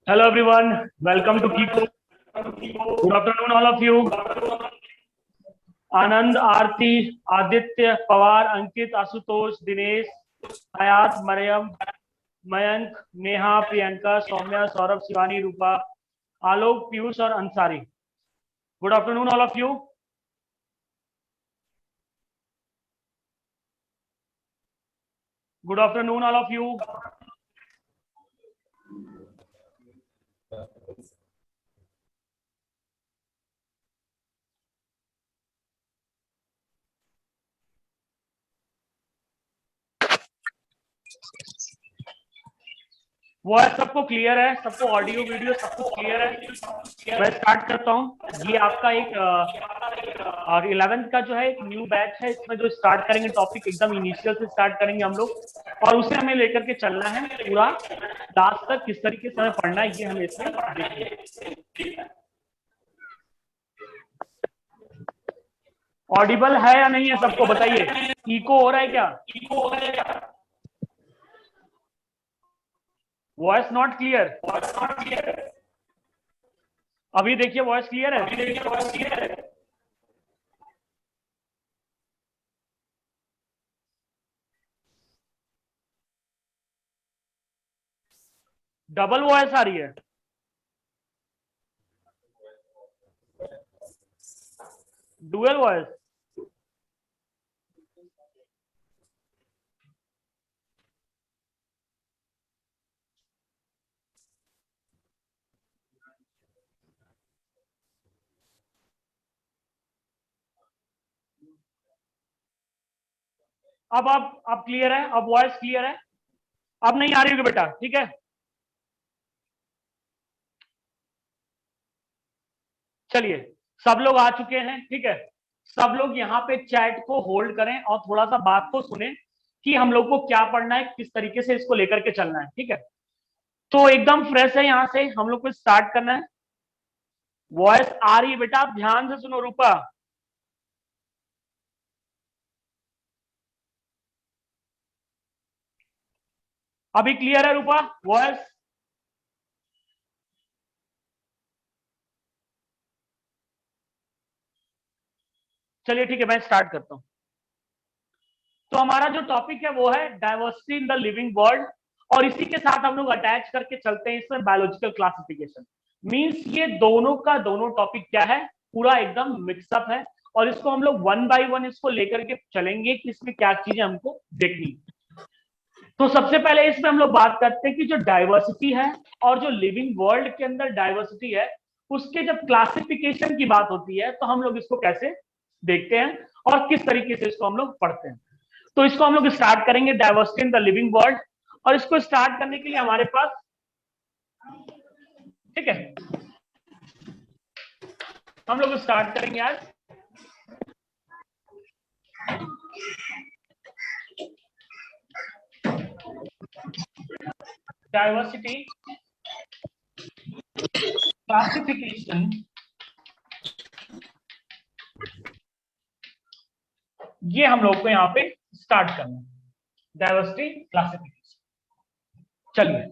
Hello everyone, welcome to Kiko. Good afternoon all of you. आनंद, आरती, आदित्य, पवार, अंकित, आशुतोष, दिनेश, हयात, मरियम, मयंक, नेहा, प्रियंका, सौम्या, सौरभ, शिवानी, रूपा, आलोक, पीयूष और Ansari. Good afternoon all of you. Good afternoon all of you. वो है सबको clear है? सबको audio video सबको clear है? मैं स्टार्ट करता हूँ. ये आपका एक 11th का जो है एक न्यू बैच है. इसमें जो स्टार्ट करेंगे टॉपिक एकदम इनिशियल से स्टार्ट करेंगे हम लोग, और उसे हमें लेकर के चलना है पूरा लास्ट तक. किस तरीके से हमें पढ़ना है ये हमें इसमें देखेंगे. ऑडिबल है या नहीं है सबको बताइए. इको हो रहा है क्या? Voice not clear. अभी देखिए वॉइस क्लियर है. डबल वॉइस आ रही है. Dual voice. अब क्लियर है. अब वॉइस क्लियर है. अब नहीं आ रही होगी बेटा. ठीक है, चलिए सब लोग आ चुके हैं. ठीक है, सब लोग यहाँ पे चैट को होल्ड करें और थोड़ा सा बात को सुने कि हम लोग को क्या पढ़ना है, किस तरीके से इसको लेकर के चलना है. ठीक है, तो एकदम फ्रेश है. यहाँ से हम लोग को स्टार्ट करना है. वॉइस आ रही है बेटा, आप ध्यान से सुनो. रूपा, अभी क्लियर है रूपा वॉइस? चलिए ठीक है, मैं स्टार्ट करता हूं. तो हमारा जो टॉपिक है वो है diversity in the living world, और इसी के साथ हम लोग अटैच करके चलते हैं इसमें बायोलॉजिकल क्लासिफिकेशन. मींस ये दोनों का दोनों टॉपिक क्या है, पूरा एकदम मिक्सअप है, और इसको हम लोग वन बाय वन इसको लेकर के चलेंगे कि इसमें क्या चीजें हमको देखनी. तो सबसे पहले इसमें हम लोग बात करते हैं कि जो डाइवर्सिटी है और जो लिविंग वर्ल्ड के अंदर डाइवर्सिटी है, उसके जब क्लासिफिकेशन की बात होती है तो हम लोग इसको कैसे देखते हैं और किस तरीके से इसको हम लोग पढ़ते हैं. तो इसको हम लोग स्टार्ट करेंगे diversity in the living world, और इसको स्टार्ट करने के लिए हमारे पास, ठीक है, हम लोग स्टार्ट करेंगे आज डाइवर्सिटी क्लासिफिकेशन. ये हम लोग को यहाँ पे स्टार्ट करना है, डाइवर्सिटी क्लासिफिकेशन. चलिए,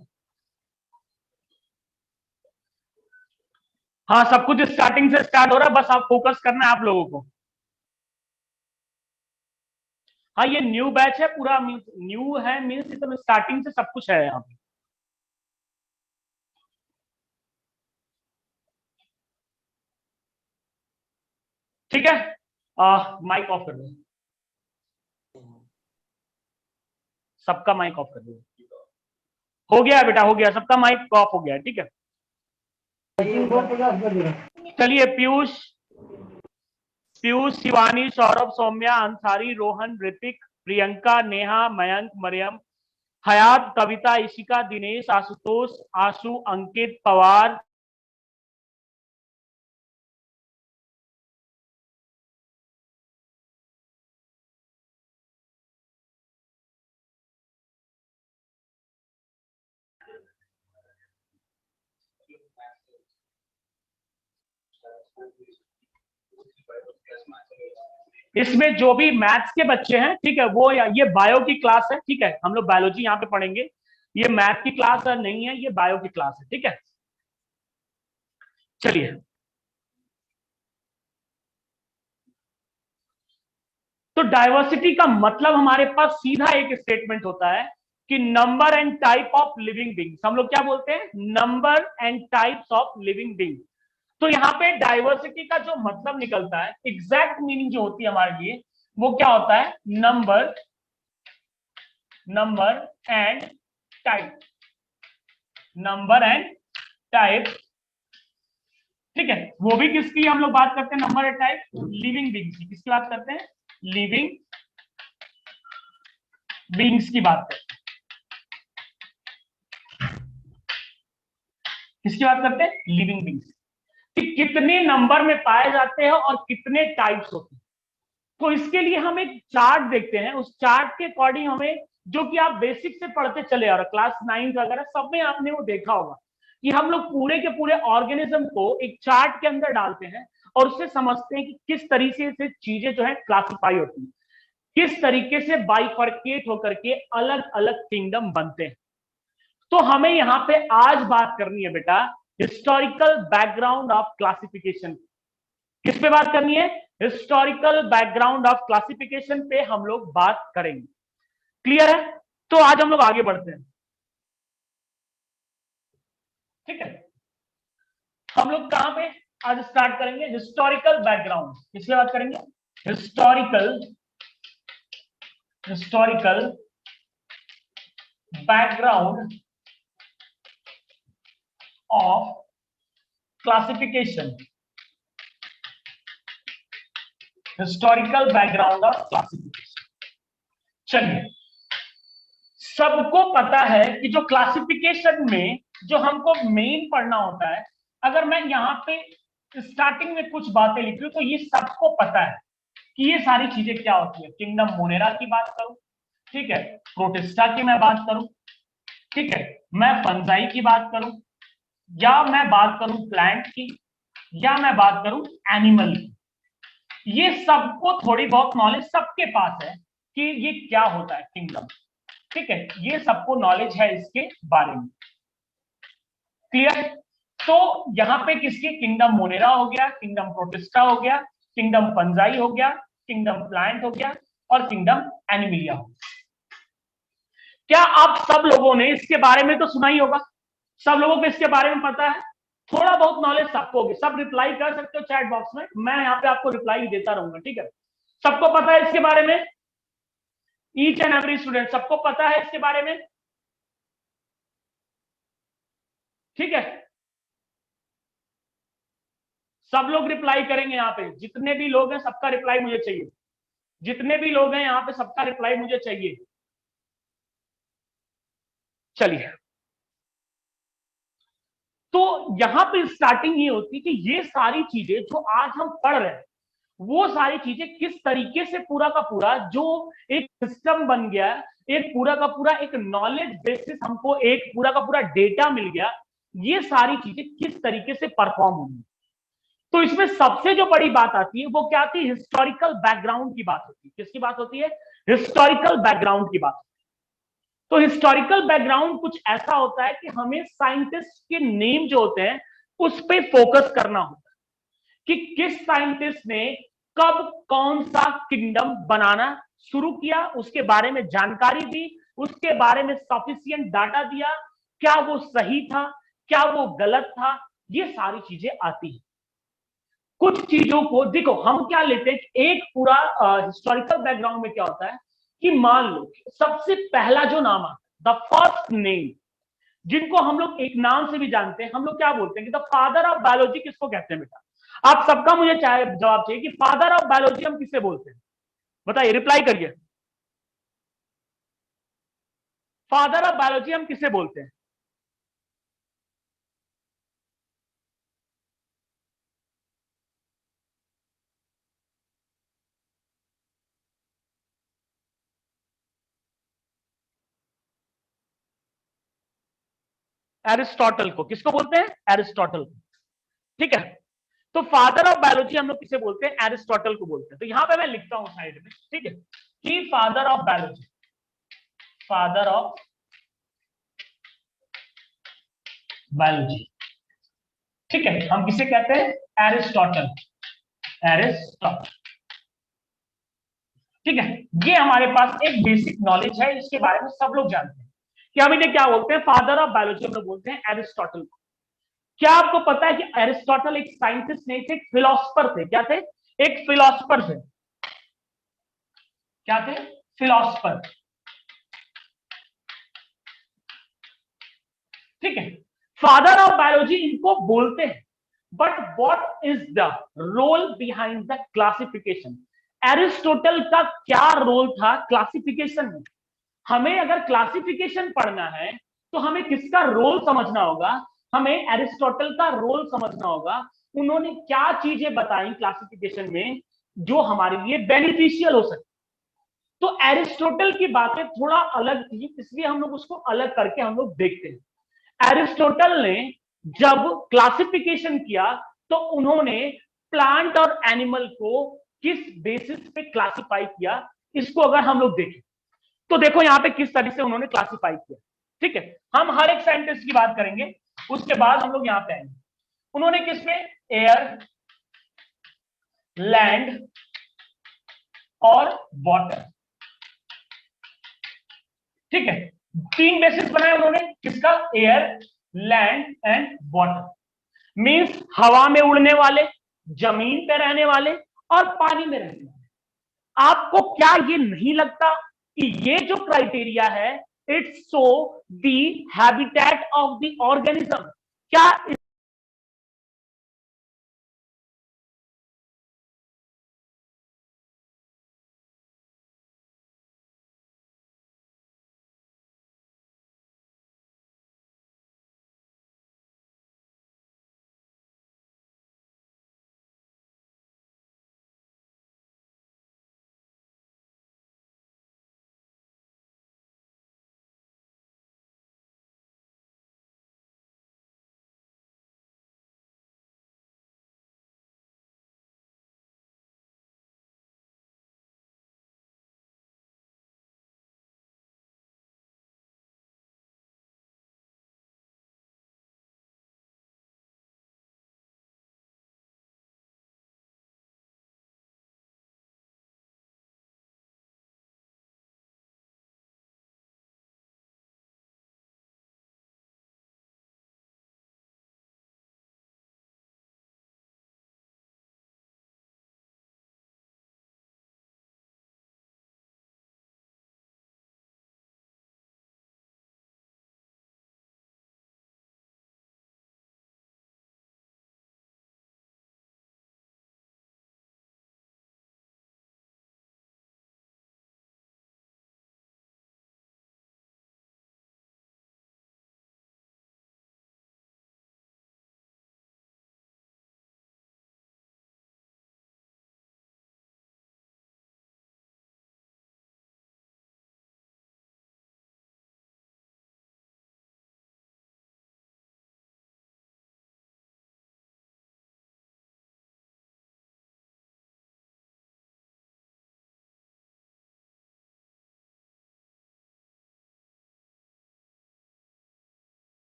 हाँ सब कुछ स्टार्टिंग से स्टार्ट हो रहा है, बस आप फोकस करना है आप लोगों को. हाँ ये न्यू बैच है, पूरा न्यू है, मीन्स इसमें स्टार्टिंग से सब कुछ है यहाँ पे. ठीक है, माइक ऑफ कर दो. सबका माइक ऑफ कर दो. हो गया बेटा, हो गया, सबका माइक ऑफ हो गया. ठीक है, चलिए पीयूष, शिवानी, सौरभ, सौम्या, अंसारी, रोहन, ऋतिक, प्रियंका, नेहा, मयंक, मरियम, हयात, कविता, इशिका, दिनेश, आशुतोष, आशु, अंकित, पवार, इसमें जो भी मैथ्स के बच्चे हैं, ठीक है, वो ये बायो की क्लास है. ठीक है, हम लोग बायोलॉजी यहाँ पे पढ़ेंगे. ये मैथ की क्लास नहीं है, ये बायो की क्लास है. ठीक है, चलिए, तो डाइवर्सिटी का मतलब हमारे पास सीधा एक स्टेटमेंट होता है कि number and type of living beings, हम लोग क्या बोलते हैं, number and types of living being. तो यहाँ पे डाइवर्सिटी का जो मतलब निकलता है, एग्जैक्ट मीनिंग जो होती है हमारे लिए, वो क्या होता है, number and type, number and type. ठीक है, वो भी किसकी हम लोग बात करते हैं, number and type, living beings की। किसकी बात करते हैं, लिविंग बींग्स की बात करते हैं। किसकी बात करते हैं, लिविंग बींग्स, कि कितने नंबर में पाए जाते हैं और कितने टाइप्स होते हैं। तो इसके लिए हम एक चार्ट देखते हैं, उस चार्ट के अकॉर्डिंग हमें, जो कि आप बेसिक से पढ़ते चले आ रहे, क्लास 9 वगैरह सब में आपने वो देखा होगा कि हम लोग पूरे के पूरे ऑर्गेनिज्म को एक चार्ट के अंदर डालते हैं और उससे समझते हैं कि किस तरीके से चीजें जो है क्लासिफाई होती है, किस तरीके से बाइफर्केट होकर के अलग अलग किंगडम बनते हैं। तो हमें यहां पे आज बात करनी है बेटा, हिस्टोरिकल बैकग्राउंड ऑफ क्लासिफिकेशन। किस पे बात करनी है, हिस्टोरिकल बैकग्राउंड ऑफ क्लासिफिकेशन पे हम लोग बात करेंगे। क्लियर है, तो आज हम लोग आगे बढ़ते हैं। ठीक है, हम लोग कहां पे आज स्टार्ट करेंगे, हिस्टोरिकल बैकग्राउंड। किसकी बात करेंगे, historical background of classification, historical background of classification. चलिए, सबको पता है कि जो क्लासिफिकेशन में जो हमको मेन पढ़ना होता है, अगर मैं यहां पे स्टार्टिंग में कुछ बातें लिख रही हूं तो ये सबको पता है कि ये सारी चीजें क्या होती है। किंगडम मोनेरा की बात करूं, ठीक है, प्रोटिस्टा की मैं बात करूं, ठीक है, मैं फंजाई की बात करूं, या मैं बात करूं प्लांट की, या मैं बात करूं एनिमल की, ये सबको थोड़ी बहुत नॉलेज सबके पास है कि ये क्या होता है किंगडम। ठीक है, ये सबको नॉलेज है इसके बारे में। क्लियर, तो यहां पे किसकी, किंगडम मोनेरा हो गया, किंगडम प्रोटिस्टा हो गया, किंगडम फंजाई हो गया, किंगडम प्लांट हो गया, और किंगडम एनिमिलिया हो गया। क्या आप सब लोगों ने इसके बारे में तो सुना ही होगा, सब लोगों को इसके बारे में पता है, थोड़ा बहुत नॉलेज सबको होगी। सब रिप्लाई कर सकते हो चैट बॉक्स में, मैं यहाँ पे आपको रिप्लाई देता रहूंगा। ठीक है, सबको पता है इसके बारे में, ईच एंड एवरी स्टूडेंट सबको पता है इसके बारे में। ठीक है, सब लोग रिप्लाई करेंगे यहाँ पे, जितने भी लोग हैं सबका रिप्लाई मुझे चाहिए, जितने भी लोग हैं यहाँ पे सबका रिप्लाई मुझे चाहिए। चलिए, तो यहां पे स्टार्टिंग ये होती है कि ये सारी चीजें जो आज हम पढ़ रहे हैं, वो सारी चीजें किस तरीके से पूरा का पूरा जो एक सिस्टम बन गया, एक पूरा का पूरा एक नॉलेज बेसिस, हमको एक पूरा का पूरा डेटा मिल गया, ये सारी चीजें किस तरीके से परफॉर्म होंगी। तो इसमें सबसे जो बड़ी बात आती है वो क्या आती है, हिस्टोरिकल बैकग्राउंड की बात होती है। किसकी बात होती है, हिस्टोरिकल बैकग्राउंड की बात। तो हिस्टोरिकल बैकग्राउंड कुछ ऐसा होता है कि हमें साइंटिस्ट के नेम जो होते हैं उस पर फोकस करना होता है कि किस साइंटिस्ट ने कब कौन सा किंगडम बनाना शुरू किया, उसके बारे में जानकारी दी, उसके बारे में सफिशिएंट डाटा दिया, क्या वो सही था, क्या वो गलत था, ये सारी चीजें आती है। कुछ चीजों को देखो, हम क्या लेते हैं, एक पूरा हिस्टोरिकल बैकग्राउंड में क्या होता है कि मान लो सबसे पहला जो नाम आता है, द फर्स्ट नेम, जिनको हम लोग एक नाम से भी जानते हैं, हम लोग क्या बोलते हैं कि द फादर ऑफ बायोलॉजी किसको कहते हैं बेटा। आप सबका मुझे जवाब चाहिए कि फादर ऑफ बायोलॉजी हम किससे बोलते हैं, बताइए, रिप्लाई करिए, फादर ऑफ बायोलॉजी हम किससे बोलते हैं। एरिस्टोटल को, किसको बोलते हैं, एरिस्टोटल को। ठीक है, तो फादर ऑफ बायोलॉजी हम लोग किसे बोलते हैं, एरिस्टोटल को बोलते हैं। तो यहां पे मैं लिखता हूं साइड में, ठीक है, कि father of biology, father of biology. ठीक है, हम किसे कहते हैं? एरिस्टोटल। एरिस्टोटल, ठीक है। ये हमारे पास एक बेसिक नॉलेज है, इसके बारे में सब लोग जानते हैं कि हम इन्हें क्या बोलते हैं? फादर ऑफ बायोलॉजी हम लोग बोलते हैं एरिस्टोटल को। क्या आपको पता है कि एरिस्टोटल एक साइंटिस्ट नहीं थे, एक फिलोसफर थे। क्या थे? एक फिलोसफर थे। क्या थे? फिलोसफर। ठीक है, फादर ऑफ बायोलॉजी इनको बोलते हैं। But what is the role behind the classification? Aristotle का क्या रोल था क्लासिफिकेशन में? हमें अगर क्लासिफिकेशन पढ़ना है तो हमें किसका रोल समझना होगा? हमें एरिस्टोटल का रोल समझना होगा। उन्होंने क्या चीजें बताई क्लासिफिकेशन में जो हमारे लिए बेनिफिशियल हो सकती। तो एरिस्टोटल की बातें थोड़ा अलग थी, इसलिए हम लोग उसको अलग करके हम लोग देखते हैं। एरिस्टोटल ने जब क्लासिफिकेशन किया तो उन्होंने प्लांट और एनिमल को किस बेसिस पे क्लासिफाई किया, इसको अगर हम लोग देखें तो देखो यहां पे किस तरह से उन्होंने क्लासिफाई किया। ठीक है, हम हर एक साइंटिस्ट की बात करेंगे, उसके बाद हम लोग यहां पे आएंगे। उन्होंने किस पे? एयर, लैंड और वाटर। ठीक है, तीन बेसिस बनाए उन्होंने, किसका? Air, land and water. Means हवा में उड़ने वाले, जमीन पे रहने वाले और पानी में रहने वाले। आपको क्या ये नहीं लगता कि ये जो क्राइटेरिया है it's show the habitat of the organism? क्या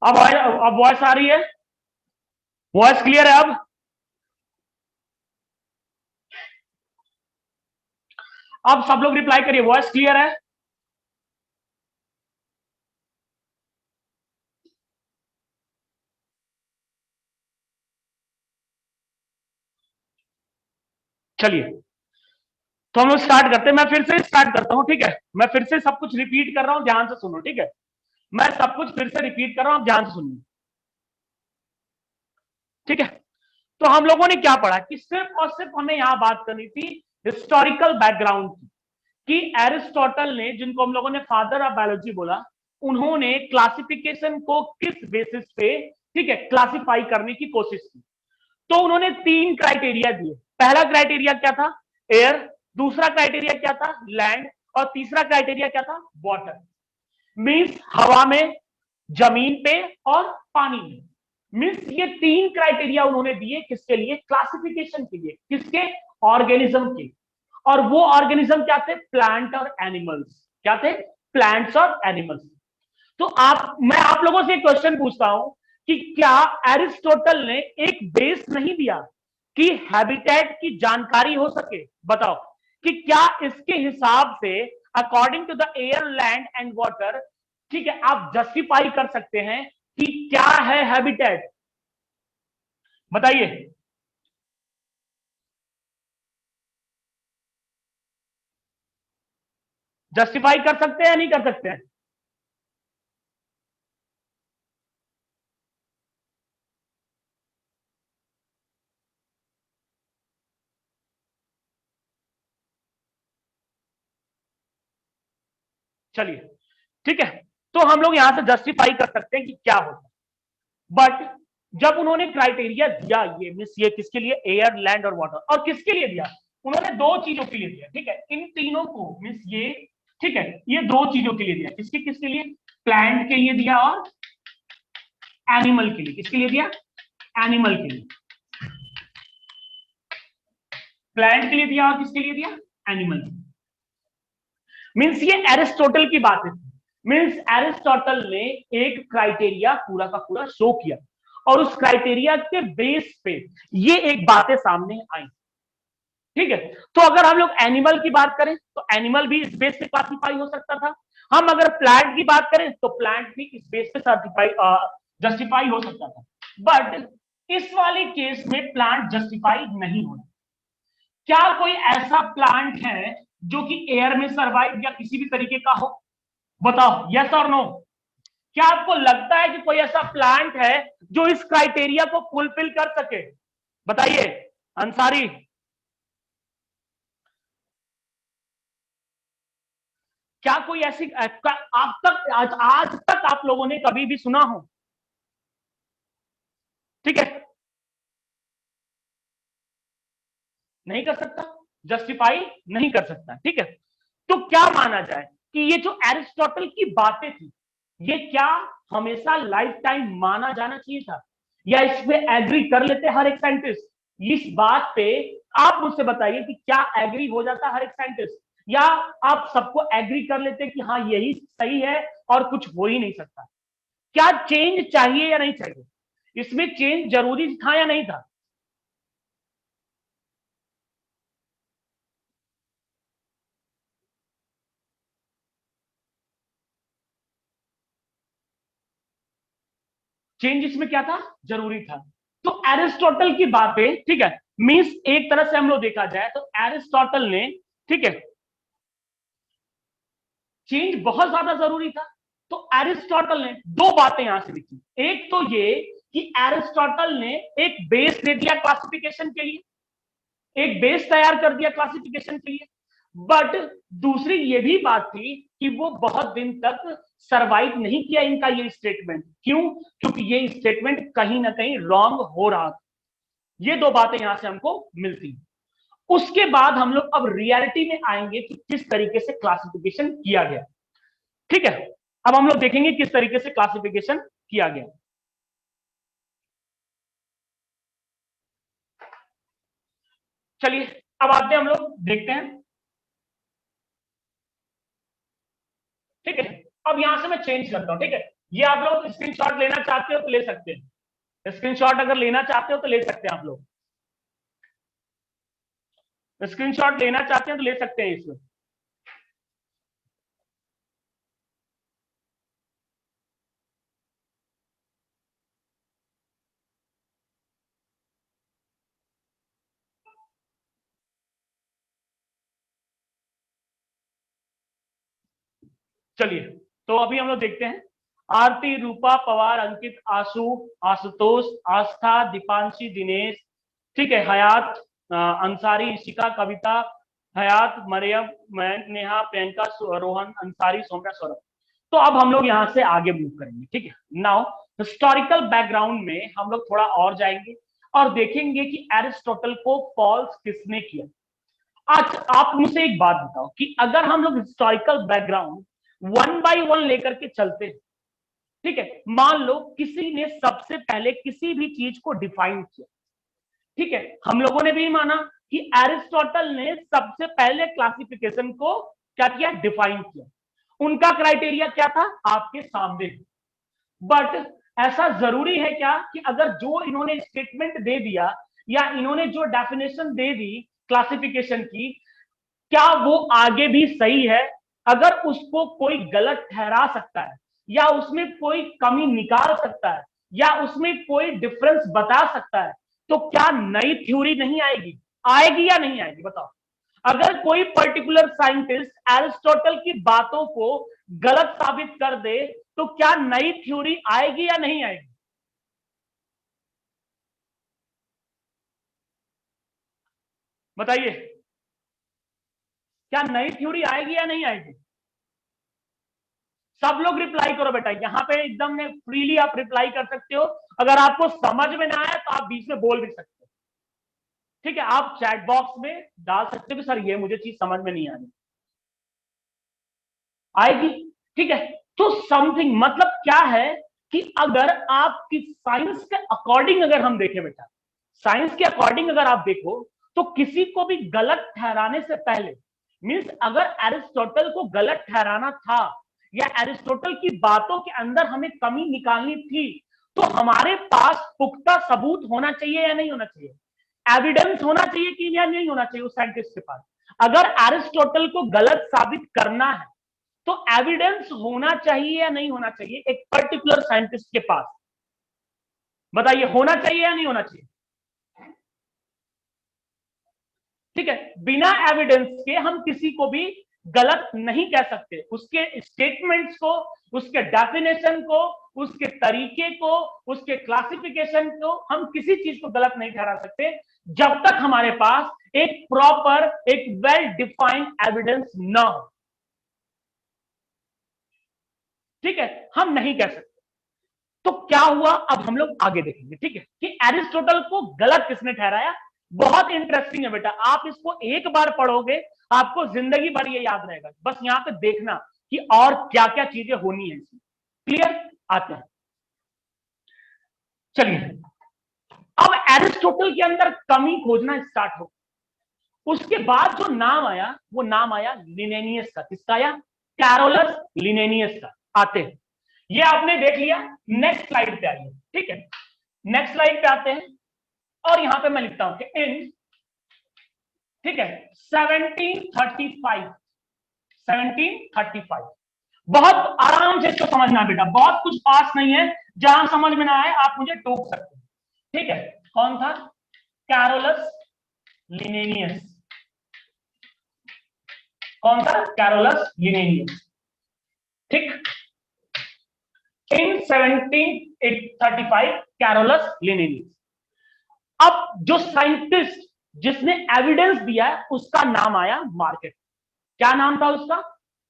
अब वॉइस आ रही है? वॉइस क्लियर है अब? अब सब लोग रिप्लाई करिए, वॉइस क्लियर है? चलिए, तो हम लोग स्टार्ट करते हैं। मैं फिर से स्टार्ट करता हूं, ठीक है? मैं फिर से सब कुछ रिपीट कर रहा हूं, ध्यान से सुनो, ठीक है? मैं सब कुछ फिर से रिपीट कर रहा हूं, ध्यान से सुनिए, ठीक है? तो हम लोगों ने क्या पढ़ा कि सिर्फ और सिर्फ हमें यहां बात करनी थी हिस्टोरिकल बैकग्राउंड की, कि एरिस्टोटल ने, जिनको हम लोगों ने फादर ऑफ बायोलॉजी बोला, उन्होंने क्लासिफिकेशन को किस बेसिस पे, ठीक है, क्लासिफाई करने की कोशिश की। तो उन्होंने 3 क्राइटेरिया दिए। पहला क्राइटेरिया क्या था? एयर। दूसरा क्राइटेरिया क्या था? लैंड। और तीसरा क्राइटेरिया क्या था? वाटर। मीन्स हवा में, जमीन पे और पानी में। मीन्स ये 3 क्राइटेरिया उन्होंने दिए किसके लिए? क्लासिफिकेशन के लिए। किसके? ऑर्गेनिज्म के। और वो ऑर्गेनिज्म क्या थे? प्लांट और एनिमल्स। क्या थे? प्लांट्स और एनिमल्स। तो मैं आप लोगों से एक क्वेश्चन पूछता हूं कि क्या एरिस्टोटल ने एक बेस नहीं दिया कि हैबिटेट की जानकारी हो सके? बताओ कि क्या इसके हिसाब से, according to the air, land and water, ठीक है, आप जस्टिफाई कर सकते हैं कि क्या है हैबिटेट? बताइए। जस्टिफाई कर सकते हैं या नहीं कर सकते हैं? चलिए, ठीक है, तो हम लोग यहां से जस्टिफाई कर सकते हैं कि क्या होता है। बट जब उन्होंने क्राइटेरिया दिया, ये मिस ये किसके लिए? एयर, लैंड और वाटर। और किसके लिए दिया? उन्होंने 2 चीजों के लिए दिया, ठीक है, इन तीनों को, मिस ये, ठीक है, ये 2 चीजों के लिए दिया। किसके किसके लिए? प्लांट के लिए दिया और एनिमल के लिए। किसके लिए दिया? एनिमल के लिए। प्लांट के लिए दिया और किसके लिए दिया? एनिमल। मीन्स ये एरिस्टोटल की बात है। मीन्स एरिस्टोटल ने एक क्राइटेरिया पूरा का पूरा शो किया, और उस क्राइटेरिया के बेस पे ये एक बातें सामने आई। ठीक है, तो अगर हम लोग एनिमल की बात करें तो एनिमल भी इस बेस पे क्लासिफाई हो सकता था। हम अगर प्लांट की बात करें तो प्लांट भी इस बेस पे सर्टिफाई, जस्टिफाई हो सकता था। बट इस वाले केस में प्लांट जस्टिफाई नहीं होना। क्या कोई ऐसा प्लांट है जो कि एयर में सर्वाइव या किसी भी तरीके का हो? बताओ, यस और नो। क्या आपको लगता है कि कोई ऐसा प्लांट है जो इस क्राइटेरिया को फुलफिल कर सके? बताइए अंसारी। क्या कोई ऐसी आप तक, आज तक आप लोगों ने कभी भी सुना हो? ठीक है, नहीं कर सकता, जस्टिफाई नहीं कर सकता। ठीक है, तो क्या माना जाए कि ये जो एरिस्टोटल की बातें थी, ये क्या हमेशा लाइफ टाइम माना जाना चाहिए था, या इस पे एग्री कर लेते हर एक साइंटिस्ट? इस बात पे आप मुझसे बताइए कि क्या एग्री हो जाता हर एक साइंटिस्ट, या आप सबको एग्री कर लेते कि हाँ यही सही है और कुछ हो ही नहीं सकता? क्या चेंज चाहिए या नहीं चाहिए? इसमें चेंज जरूरी था या नहीं था? चेंज इसमें क्या था? जरूरी था। तो एरिस्टोटल की बातें, ठीक है, मीन्स एक तरह से हम लोग देखा जाए तो एरिस्टोटल ने, ठीक है, चेंज बहुत ज्यादा जरूरी था। तो एरिस्टोटल ने 2 बातें यहां से लिखी। एक तो ये कि एरिस्टोटल ने एक बेस दे दिया क्लासिफिकेशन के लिए, एक बेस तैयार कर दिया क्लासिफिकेशन के लिए। बट दूसरी ये भी बात थी कि वो बहुत दिन तक सरवाइव नहीं किया इनका ये स्टेटमेंट। क्यों? क्योंकि ये स्टेटमेंट कहीं ना कहीं रॉन्ग हो रहा था। ये 2 बातें यहां से हमको मिलती। उसके बाद हम लोग अब रियलिटी में आएंगे कि किस तरीके से क्लासिफिकेशन किया गया। ठीक है, अब हम लोग देखेंगे किस तरीके से क्लासिफिकेशन किया गया। चलिए, अब आते हैं, हम लोग देखते हैं। ठीक है, अब यहां से मैं चेंज करता हूं। ठीक है, ये आप लोग स्क्रीनशॉट लेना चाहते हो तो ले सकते हैं। स्क्रीनशॉट अगर लेना चाहते हो तो ले सकते हैं आप लोग। स्क्रीनशॉट लेना चाहते हैं तो ले सकते हैं इसमें। चलिए, तो अभी हम लोग देखते हैं। आरती, रूपा, पवार, अंकित, आशु, आशुतोष, आस्था, दीपांशी, दिनेश, ठीक है, हयात, अंसारी, इशिका, कविता, हयात, मरियम, मैं, नेहा, प्रियंका, रोहन, अंसारी, सौम्या, सौरभ। तो अब हम लोग यहां से आगे मूव करेंगे, ठीक है। नाउ हिस्टोरिकल बैकग्राउंड में हम लोग थोड़ा और जाएंगे और देखेंगे कि एरिस्टोटल को फॉल्स किसने किया। आज आप मुझसे एक बात बताओ कि अगर हम लोग historical background one by one लेकर के चलते हैं, ठीक है, मान लो किसी ने सबसे पहले किसी भी चीज को डिफाइन किया, ठीक है, हम लोगों ने भी माना कि एरिस्टोटल ने सबसे पहले क्लासिफिकेशन को क्या किया, डिफाइन किया। उनका क्राइटेरिया क्या था, आपके सामने। बट ऐसा जरूरी है क्या कि अगर जो इन्होंने स्टेटमेंट दे दिया या इन्होंने जो डेफिनेशन दे दी क्लासिफिकेशन की, क्या वो आगे भी सही है? अगर उसको कोई गलत ठहरा सकता है या उसमें कोई कमी निकाल सकता है या उसमें कोई डिफरेंस बता सकता है, तो क्या नई थ्योरी नहीं आएगी? आएगी या नहीं आएगी, बताओ। अगर कोई पर्टिकुलर साइंटिस्ट एरिस्टोटल की बातों को गलत साबित कर दे, तो क्या नई थ्योरी आएगी या नहीं आएगी? बताइए, क्या नई थ्योरी आएगी या नहीं आएगी? सब लोग रिप्लाई करो बेटा, यहां पे एकदम फ्रीली आप रिप्लाई कर सकते हो। अगर आपको समझ में ना आए तो आप बीच में बोल भी सकते हो, ठीक है। आप चैट बॉक्स में डाल सकते हो कि सर ये मुझे चीज समझ में नहीं आ रही, आएगी, ठीक है। तो समथिंग मतलब क्या है कि अगर आपकी साइंस के अकॉर्डिंग अगर हम देखें बेटा, साइंस के अकॉर्डिंग अगर आप देखो, तो किसी को भी गलत ठहराने से पहले, मींस अगर एरिस्टोटल को गलत ठहराना था या एरिस्टोटल की बातों के अंदर हमें कमी निकालनी थी, तो हमारे पास पुख्ता सबूत होना चाहिए या नहीं होना चाहिए? एविडेंस होना चाहिए कि या नहीं होना चाहिए उस साइंटिस्ट के पास? अगर एरिस्टोटल को गलत साबित करना है, तो एविडेंस होना चाहिए या नहीं होना चाहिए एक पर्टिकुलर साइंटिस्ट के पास? बताइए, होना चाहिए या नहीं होना चाहिए? ठीक है, बिना एविडेंस के हम किसी को भी गलत नहीं कह सकते। उसके स्टेटमेंट्स को, उसके डेफिनेशन को, उसके तरीके को, उसके क्लासिफिकेशन को हम किसी चीज को गलत नहीं ठहरा सकते जब तक हमारे पास एक प्रॉपर, एक वेल डिफाइंड एविडेंस ना हो, ठीक है, हम नहीं कह सकते। तो क्या हुआ, अब हम लोग आगे देखेंगे, ठीक है, कि एरिस्टोटल को गलत किसने ठहराया। बहुत इंटरेस्टिंग है बेटा, आप इसको एक बार पढ़ोगे आपको जिंदगी भर ये याद रहेगा। बस यहां पे देखना कि और क्या क्या चीजें होनी है इसमें। क्लियर? आते हैं, चलिए। अब एरिस्टोटल के अंदर कमी खोजना स्टार्ट हो, उसके बाद जो नाम आया वो नाम आया लिनेनियस का। किसका आया? कैरोलस लिनेनियस का। आते हैं, ये आपने देख लिया। नेक्स्ट स्लाइड पे आइए, ठीक है, नेक्स्ट स्लाइड पे आते हैं और यहां पे मैं लिखता हूं कि इन, ठीक है, 1735, 1735। बहुत आराम से इसको समझना बेटा, बहुत कुछ पास नहीं है, जहां समझ में ना आए आप मुझे टोक सकते हैं, ठीक है। कौन था? कैरोलस लिनेनियस। कौन था? कैरोलस लिनेनियस, ठीक। इन 1735 कैरोलस लिनेनियस। अब जो साइंटिस्ट जिसने एविडेंस दिया है उसका नाम आया मार्केट। क्या नाम था उसका?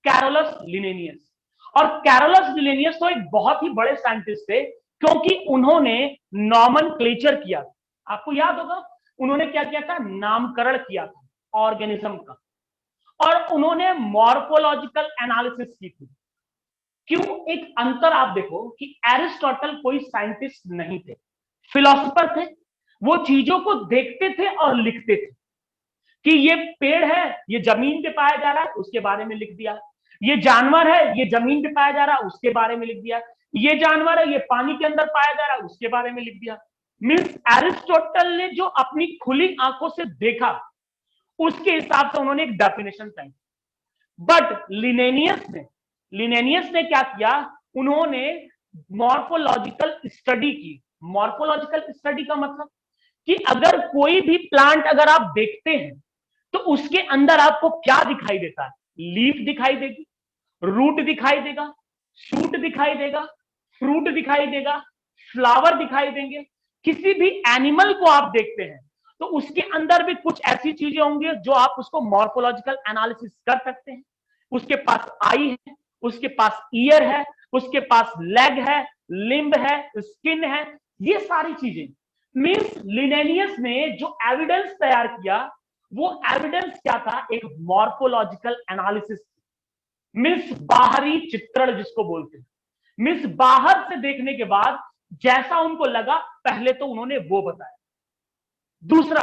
कैरोलस लिनेनियस। और कैरोलस लिनेनियस तो एक बहुत ही बड़े साइंटिस्ट थे, क्योंकि उन्होंने नॉमेनक्लेचर किया। आपको याद होगा उन्होंने क्या किया था? नामकरण किया था ऑर्गेनिज्म का, और उन्होंने मॉर्फोलॉजिकल एनालिसिस की थी। क्यों? एक अंतर आप देखो कि एरिस्टोटल कोई साइंटिस्ट नहीं थे, फिलोसोफर थे। वो चीजों को देखते थे और लिखते थे कि ये पेड़ है, ये जमीन पे पाया जा रहा है, उसके बारे में लिख दिया। ये जानवर है, ये जमीन पे पाया जा रहा है, उसके बारे में लिख दिया। ये जानवर है, ये पानी के अंदर पाया जा रहा है, उसके बारे में लिख दिया। मीन्स एरिस्टोटल ने जो अपनी खुली आंखों से देखा उसके हिसाब से उन्होंने एक डेफिनेशन तय। बट लिनेनियस ने क्या किया? उन्होंने मॉर्फोलॉजिकल स्टडी की। मॉर्फोलॉजिकल स्टडी का मतलब कि अगर कोई भी प्लांट अगर आप देखते हैं तो उसके अंदर आपको क्या दिखाई देता है? लीफ दिखाई देगी, रूट दिखाई देगा, शूट दिखाई देगा, फ्रूट दिखाई देगा, फ्लावर दिखाई देंगे। किसी भी एनिमल को आप देखते हैं तो उसके अंदर भी कुछ ऐसी चीजें होंगी जो आप उसको मॉर्फोलॉजिकल एनालिसिस कर सकते हैं। उसके पास आई है, उसके पास ईयर है, उसके पास लेग है, लिम्ब है, स्किन है, ये सारी चीजें। मीन्स लिनेनियस ने जो एविडेंस तैयार किया वो एविडेंस क्या था, एक मॉर्फोलॉजिकल एनालिसिस। मीन्स बाहरी चित्रण जिसको बोलते हैं, मीन्स बाहर से देखने के बाद जैसा उनको लगा पहले तो उन्होंने वो बताया। दूसरा,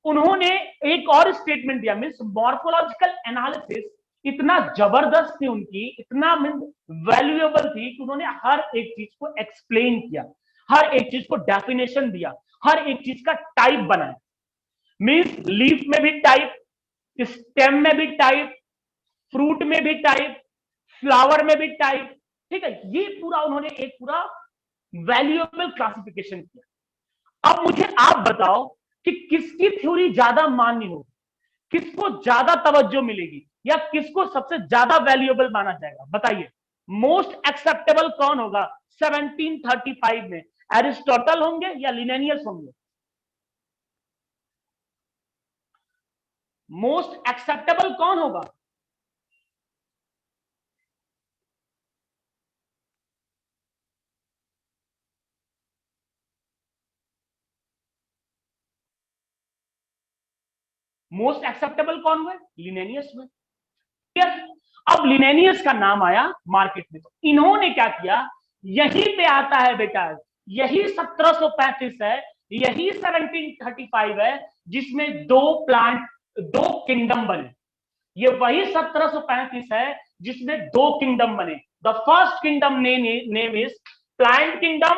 उन्होंने एक और स्टेटमेंट दिया, मीन्स मॉर्फोलॉजिकल एनालिसिस इतना जबरदस्त थी उनकी, इतना वैल्यूएबल थी कि उन्होंने हर एक चीज को एक्सप्लेन किया, हर एक चीज को डेफिनेशन दिया, हर एक चीज का टाइप बनाया। मीन्स लीफ में भी टाइप, स्टेम में भी टाइप, फ्रूट में भी टाइप, फ्लावर में भी टाइप। ठीक है, ये पूरा उन्होंने एक पूरा वैल्यूएबल क्लासिफिकेशन किया। अब मुझे आप बताओ कि किसकी थ्योरी ज्यादा मान्य होगी, किसको ज्यादा तवज्जो मिलेगी, या किसको सबसे ज्यादा वैल्यूएबल माना जाएगा, बताइए। मोस्ट एक्सेप्टेबल कौन होगा 1735 में, एरिस्टोटल होंगे या लिनेनियस होंगे? मोस्ट एक्सेप्टेबल कौन होगा? मोस्ट एक्सेप्टेबल कौन हुए? लिनेनियस हुए। अब लिनेनियस का नाम आया मार्केट में, तो इन्होंने क्या किया, यहीं पे आता है बेटा, यही 1735 है, यही 1735 है जिसमें दो किंगडम बने। ये वही 1735 है जिसमें दो किंगडम बने। The first kingdom name is plant kingdom.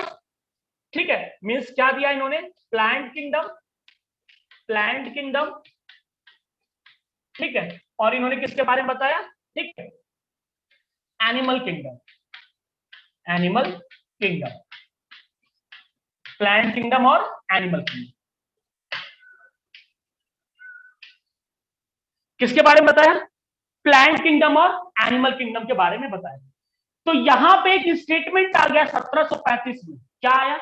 ठीक है, मीन्स क्या दिया इन्होंने, प्लांट किंगडम, प्लांट किंगडम। ठीक है, और इन्होंने किसके बारे में बताया, ठीक है, animal kingdom, animal kingdom, plant kingdom और एनिमल किंगडम। किसके बारे में बताया, प्लांट किंगडम और एनिमल किंगडम के बारे में बताया। तो यहां पे एक स्टेटमेंट आ गया 1735 में, क्या आया,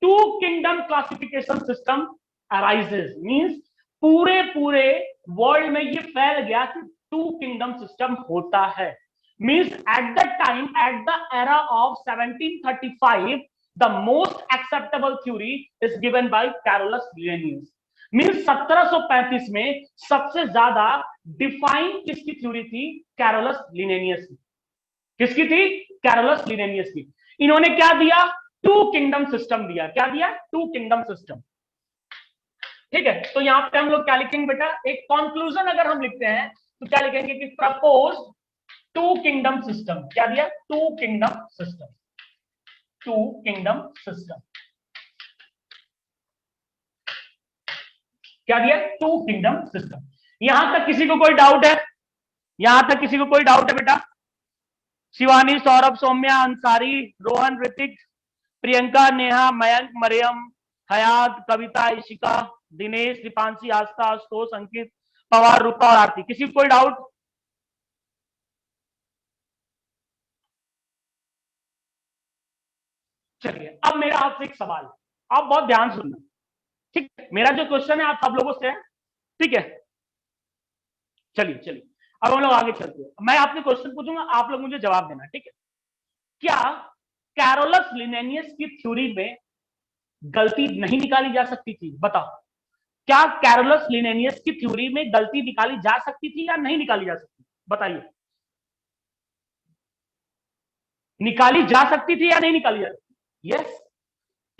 two kingdom classification system arises. Means पूरे पूरे वर्ल्ड में ये फैल गया कि टू किंगडम सिस्टम होता है। Means at the time, at the era of 1735, the most acceptable theory is given by Carolus Linnaeus. Means 1735 में सबसे ज्यादा डिफाइन किसकी थ्योरी थी, कैरोलस लिनेनियस की। किसकी थी, कैरोलस लिनेनियस की। इन्होंने क्या दिया, टू किंगडम सिस्टम दिया। क्या दिया, टू किंगडम सिस्टम। ठीक है, तो यहां पे हम लोग क्या लिखेंगे बेटा, एक कंक्लूजन अगर हम लिखते हैं तो क्या लिखेंगे कि प्रपोज टू किंगडम सिस्टम। क्या दिया, two kingdom system, two kingdom system. क्या दिया, टू किंगडम सिस्टम। यहां तक किसी को कोई डाउट है, यहां तक किसी को कोई डाउट है बेटा? शिवानी, सौरभ, सौम्या, अंसारी, रोहन, ऋतिक, प्रियंका, नेहा, मयंक, मरियम, हयात, कविता, इशिका, दिनेश, दीपांशी, आस्था, आशुतोष, अंकित, पवार, रूपा और आरती। किसी को कोई डाउट? चलिए, अब मेरा आपसे एक सवाल, आप बहुत ध्यान सुनना। ठीक है, मेरा जो क्वेश्चन है आप सब लोगों से है। ठीक है, चलिए चलिए, अब हम लोग आगे चलते हैं। मैं आपसे क्वेश्चन पूछूंगा, आप लोग मुझे जवाब देना। ठीक है, क्या कैरोलस लिनेनियस की थ्योरी में गलती नहीं निकाली जा सकती थी? बताओ, क्या कैरोलस लिनेनियस की थ्योरी में गलती निकाली जा सकती थी या नहीं निकाली जा सकती? बताइए, निकाली जा सकती थी या नहीं निकाली जा सकती? यस।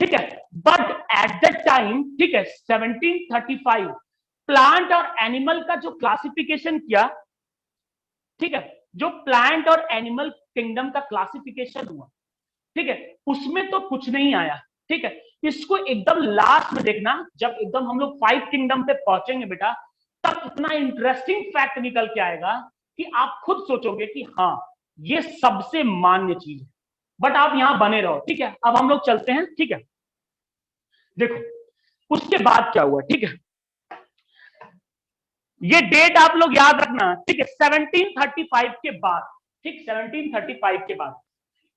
ठीक है, बट एट द टाइम, ठीक है, 1735 प्लांट और एनिमल का जो क्लासिफिकेशन किया, ठीक है, जो प्लांट और एनिमल किंगडम का क्लासिफिकेशन हुआ, ठीक है, उसमें तो कुछ नहीं आया। ठीक है, इसको एकदम लास्ट में देखना, जब एकदम हम लोग 5 किंगडम पे पहुंचेंगे बेटा, तब इतना इंटरेस्टिंग फैक्ट निकल के आएगा कि आप खुद सोचोगे कि हाँ, ये सबसे मान्य चीज है। बट आप यहां बने रहो। ठीक है, अब हम लोग चलते हैं। ठीक है, देखो उसके बाद क्या हुआ। ठीक है, ये डेट आप लोग याद रखना। ठीक है, 1735 के बाद, ठीक, 1735 के बाद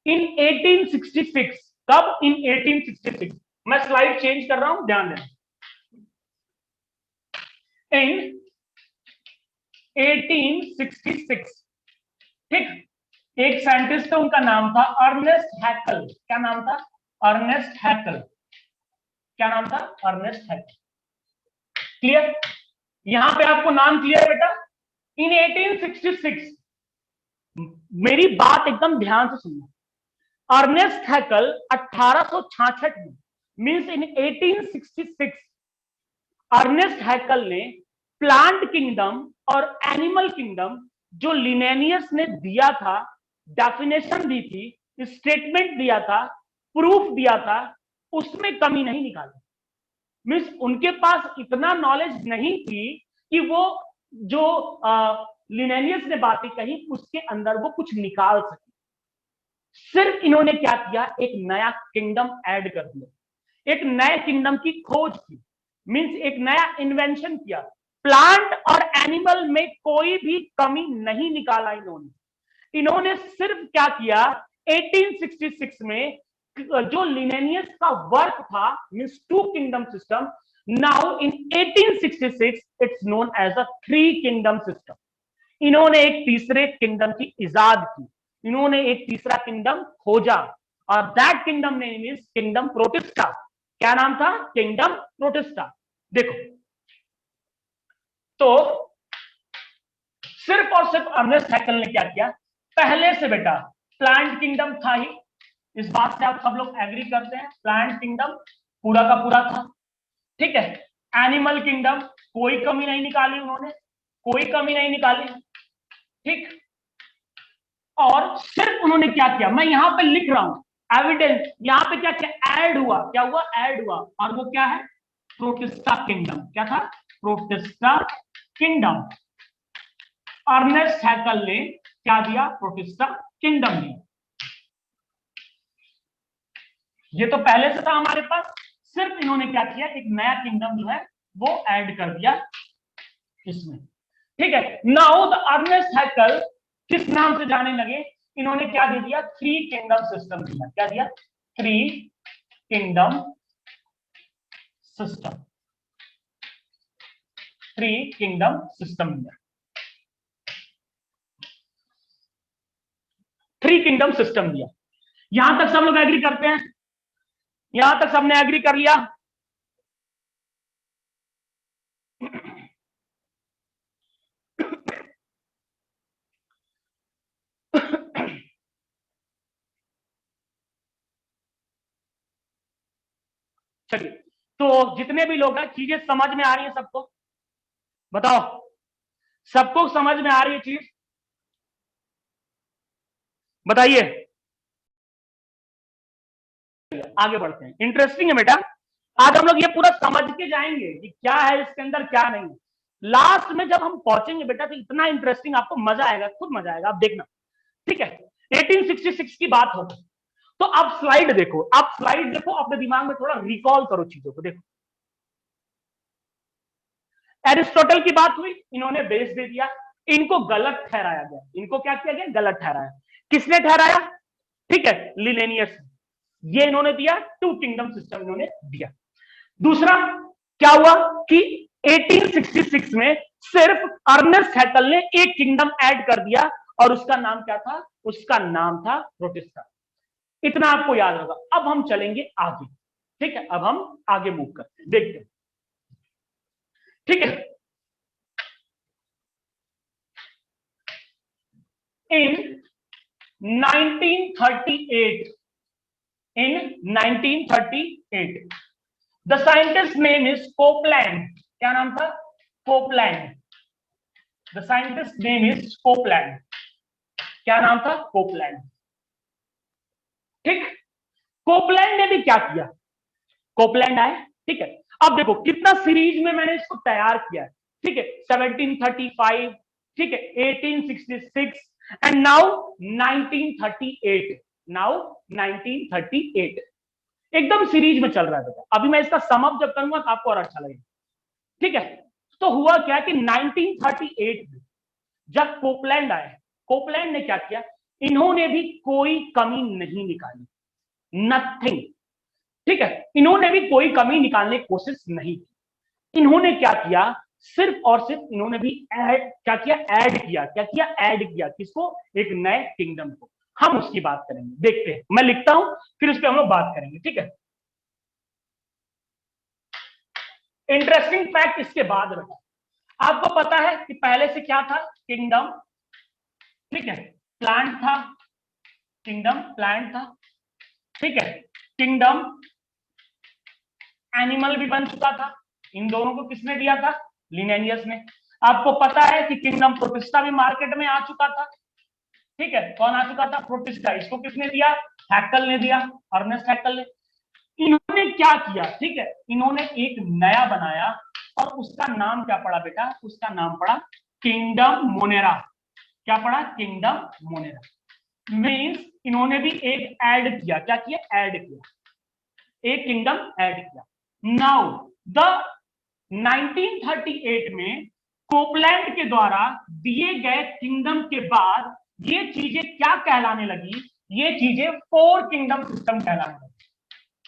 इन 1866, कब, इन 1866, मैं स्लाइड चेंज कर रहा हूं, ध्यान देना। इन 1866। ठीक, एक साइंटिस्ट था, उनका नाम था अर्नेस्ट हैकल। क्या नाम था? अर्नेस्ट हैकल। क्या नाम था? अर्नेस्ट हैकल। क्लियर? यहां पे आपको नाम क्लियर है बेटा? इन 1866, मेरी बात एकदम ध्यान से सुनना। अर्नेस्ट हैकल 1866 में, मींस इन 1866, अर्नेस्ट हैकल ने प्लांट किंगडम और एनिमल किंगडम जो लिनेनियस ने दिया था, डेफिनेशन दी थी, स्टेटमेंट दिया था, प्रूफ दिया था, उसमें कमी नहीं निकाली। मीन्स उनके पास इतना नॉलेज नहीं थी कि वो जो लिनेनियस ने बातें कही उसके अंदर वो कुछ निकाल सके। सिर्फ इन्होंने क्या किया? एक नया किंगडम ऐड कर दिया, एक नए किंगडम की खोज की, मींस एक नया इन्वेंशन किया। प्लांट और एनिमल में कोई भी कमी नहीं निकाला इन्होंने। इन्होंने सिर्फ क्या किया? 1866 में जो लिनेनियस का वर्क था, means two kingdom system, now in 1866 it's known as a three kingdom system. इन्होंने एक तीसरे किंगडम की इजाद की, इन्होंने एक तीसरा किंगडम खोजा, और that kingdom name is kingdom protista. क्या नाम था? Kingdom protista. देखो, तो सिर्फ और सिर्फ अर्नेस्ट हैकल ने क्या किया? पहले से बेटा प्लांट किंगडम था ही, इस बात से आप सब लोग एग्री करते हैं, प्लांट किंगडम पूरा का पूरा था। ठीक है, एनिमल किंगडम कोई कमी नहीं निकाली उन्होंने, कोई कमी नहीं निकाली। ठीक, और सिर्फ उन्होंने क्या किया, मैं यहां पे लिख रहा हूं एविडेंस, यहां पे क्या क्या ऐड हुआ? क्या हुआ? ऐड हुआ, और वो क्या है? Protista kingdom. क्या था? Protista kingdom. अर्नेस्ट हैकल ने क्या दिया? प्रोटिस्टा किंगडम दिया। ये तो पहले से था हमारे पास, सिर्फ इन्होंने क्या किया? एक नया किंगडम जो है वो ऐड कर दिया इसमें। ठीक है, नाउ द अर्नेस्ट हैकल किस नाम से जाने लगे? इन्होंने क्या दे दिया? थ्री किंगडम सिस्टम दिया। क्या दिया? Three kingdom system. Three kingdom system दिया। थ्री किंगडम सिस्टम दिया। यहां तक सब लोग एग्री करते हैं? यहां तक सबने एग्री कर लिया? चलिए, तो जितने भी लोग हैं, चीजें समझ में आ रही है सबको? बताओ, सबको समझ में आ रही है चीज? बताइए, आगे बढ़ते हैं। इंटरेस्टिंग है बेटा, आज हम लोग ये पूरा समझ के जाएंगे कि क्या है इसके अंदर, क्या नहीं। लास्ट में जब हम पहुंचेंगे बेटा तो इतना इंटरेस्टिंग, आपको मजा आएगा, खुद मजा आएगा, आप देखना। ठीक है, 1866 की बात हो तो आप स्लाइड देखो, आप स्लाइड देखो, अपने दिमाग में थोड़ा रिकॉल करो चीजों को। देखो, एरिस्टोटल की बात हुई, इन्होंने बेस दे दिया, इनको गलत ठहराया गया। इनको क्या किया गया? गलत ठहराया। किसने ठहराया? ठीक है, लिनेनियस। ये इन्होंने दिया, टू किंगडम सिस्टम इन्होंने दिया। दूसरा क्या हुआ कि 1866 में सिर्फ अर्नेस्ट हैकल ने एक किंगडम ऐड कर दिया, और उसका नाम क्या था? उसका नाम था प्रोटेस्टा। इतना आपको याद होगा। अब हम चलेंगे आगे। ठीक है, अब हम आगे मूव करते हैं, देखते हैं। ठीक है, इन 1938, in 1938 the scientist name is Copeland. क्या नाम था? Copeland. The scientist name is Copeland. क्या नाम था? Copeland. ठीक, कोपलैंड ने भी क्या किया? कोपलैंड आए। ठीक है, अब देखो कितना सीरीज में मैंने इसको तैयार किया है। ठीक है, 1735, ठीक है, 1866 एंड नाउ 1938। नाउ 1938 एकदम सीरीज में चल रहा है बेटा। अभी मैं इसका सम अप जब करूंगा तो आपको और अच्छा लगेगा। ठीक है, तो हुआ क्या कि 1938 में जब कोपलैंड आए, कोपलैंड ने क्या किया? इन्होंने भी कोई कमी नहीं निकाली, नथिंग। ठीक है, इन्होंने भी कोई कमी निकालने की कोशिश नहीं की। इन्होंने क्या किया? सिर्फ और सिर्फ इन्होंने भी क्या किया, ऐड किया किसको, एक नए किंगडम को। हम उसकी बात करेंगे, देखते हैं, मैं लिखता हूं फिर उस पर हम लोग बात करेंगे, ठीक है। इंटरेस्टिंग फैक्ट इसके बाद रखा, आपको पता है कि पहले से क्या था, किंगडम, ठीक है, प्लांट था, किंगडम प्लांट था, ठीक है, किंगडम एनिमल भी बन चुका था। इन दोनों को किसने दिया था, लिनेनियस ने। आपको पता है कि किंगडम प्रोटिस्टा भी मार्केट में आ चुका था, ठीक है, कौन आ चुका था, प्रोटिस्टा। इसको किसने दिया, हैकल ने दिया, अर्नेस्ट हैकल ने। इन्होंने क्या किया, ठीक है, इन्होंने एक नया बनाया और उसका नाम क्या पड़ा बेटा, उसका नाम पड़ा किंगडम मोनेरा। क्या पड़ा, किंगडम मोनेरा। मींस इन्होंने भी एक ऐड किया, क्या किया, ऐड किया, एक किंगडम ऐड किया। नाउ द 1938 में कोपलैंड के द्वारा दिए गए किंगडम के बाद ये चीजें क्या कहलाने लगी, ये चीजें फोर किंगडम सिस्टम कहलाने लगी।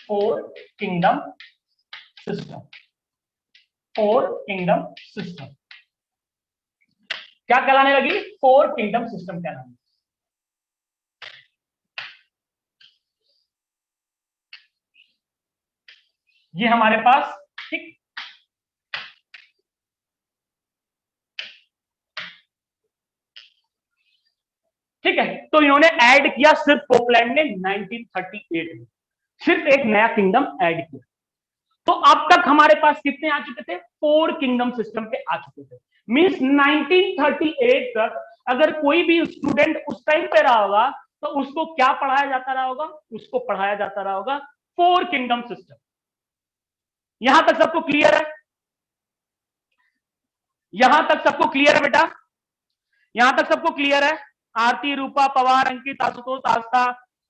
Four kingdom system, four kingdom system क्या कहलाने लगी, फोर किंगडम सिस्टम कहलाने लगी। ये हमारे पास, ठीक, ठीक है, तो इन्होंने ऐड किया सिर्फ कोपलैंड ने 1938 में, सिर्फ एक नया किंगडम ऐड किया। तो अब तक हमारे पास कितने आ चुके थे, फोर किंगडम सिस्टम पे आ चुके थे। मींस 1938 तक अगर कोई भी स्टूडेंट उस टाइम पे रहा होगा तो उसको क्या पढ़ाया जाता रहा होगा, उसको पढ़ाया जाता रहा होगा फोर किंगडम सिस्टम। यहां तक सबको क्लियर है, यहां तक सबको क्लियर है बेटा, यहां तक सबको क्लियर है। आरती, रूपा, पवार, अंकित, आशुतोष, आस्था,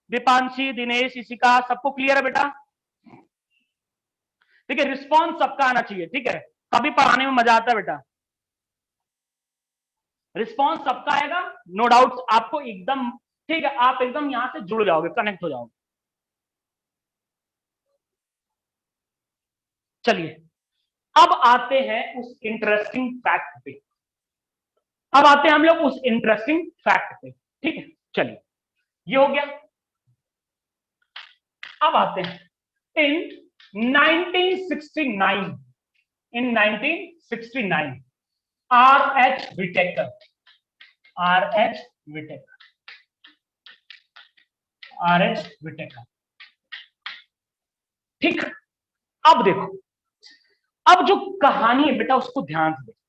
दीपांशी, दिनेश, इशिका, सबको क्लियर है बेटा, ठीक है। रिस्पॉन्स सबका आना चाहिए, ठीक है, कभी पढ़ाने में मजा आता है बेटा, रिस्पॉन्स सबका आएगा, नो डाउट। आपको एकदम, ठीक है, आप एकदम यहां से जुड़ जाओगे, कनेक्ट हो जाओगे। चलिए अब आते हैं उस इंटरेस्टिंग फैक्ट पे, अब आते हैं हम लोग उस इंटरेस्टिंग फैक्ट पे, ठीक है। चलिए ये हो गया। अब आते हैं in 1969, in 1969 R H. Whittaker, R H. Whittaker, R H. Whittaker, ठीक। अब देखो, अब जो कहानी है बेटा उसको ध्यान से देखो,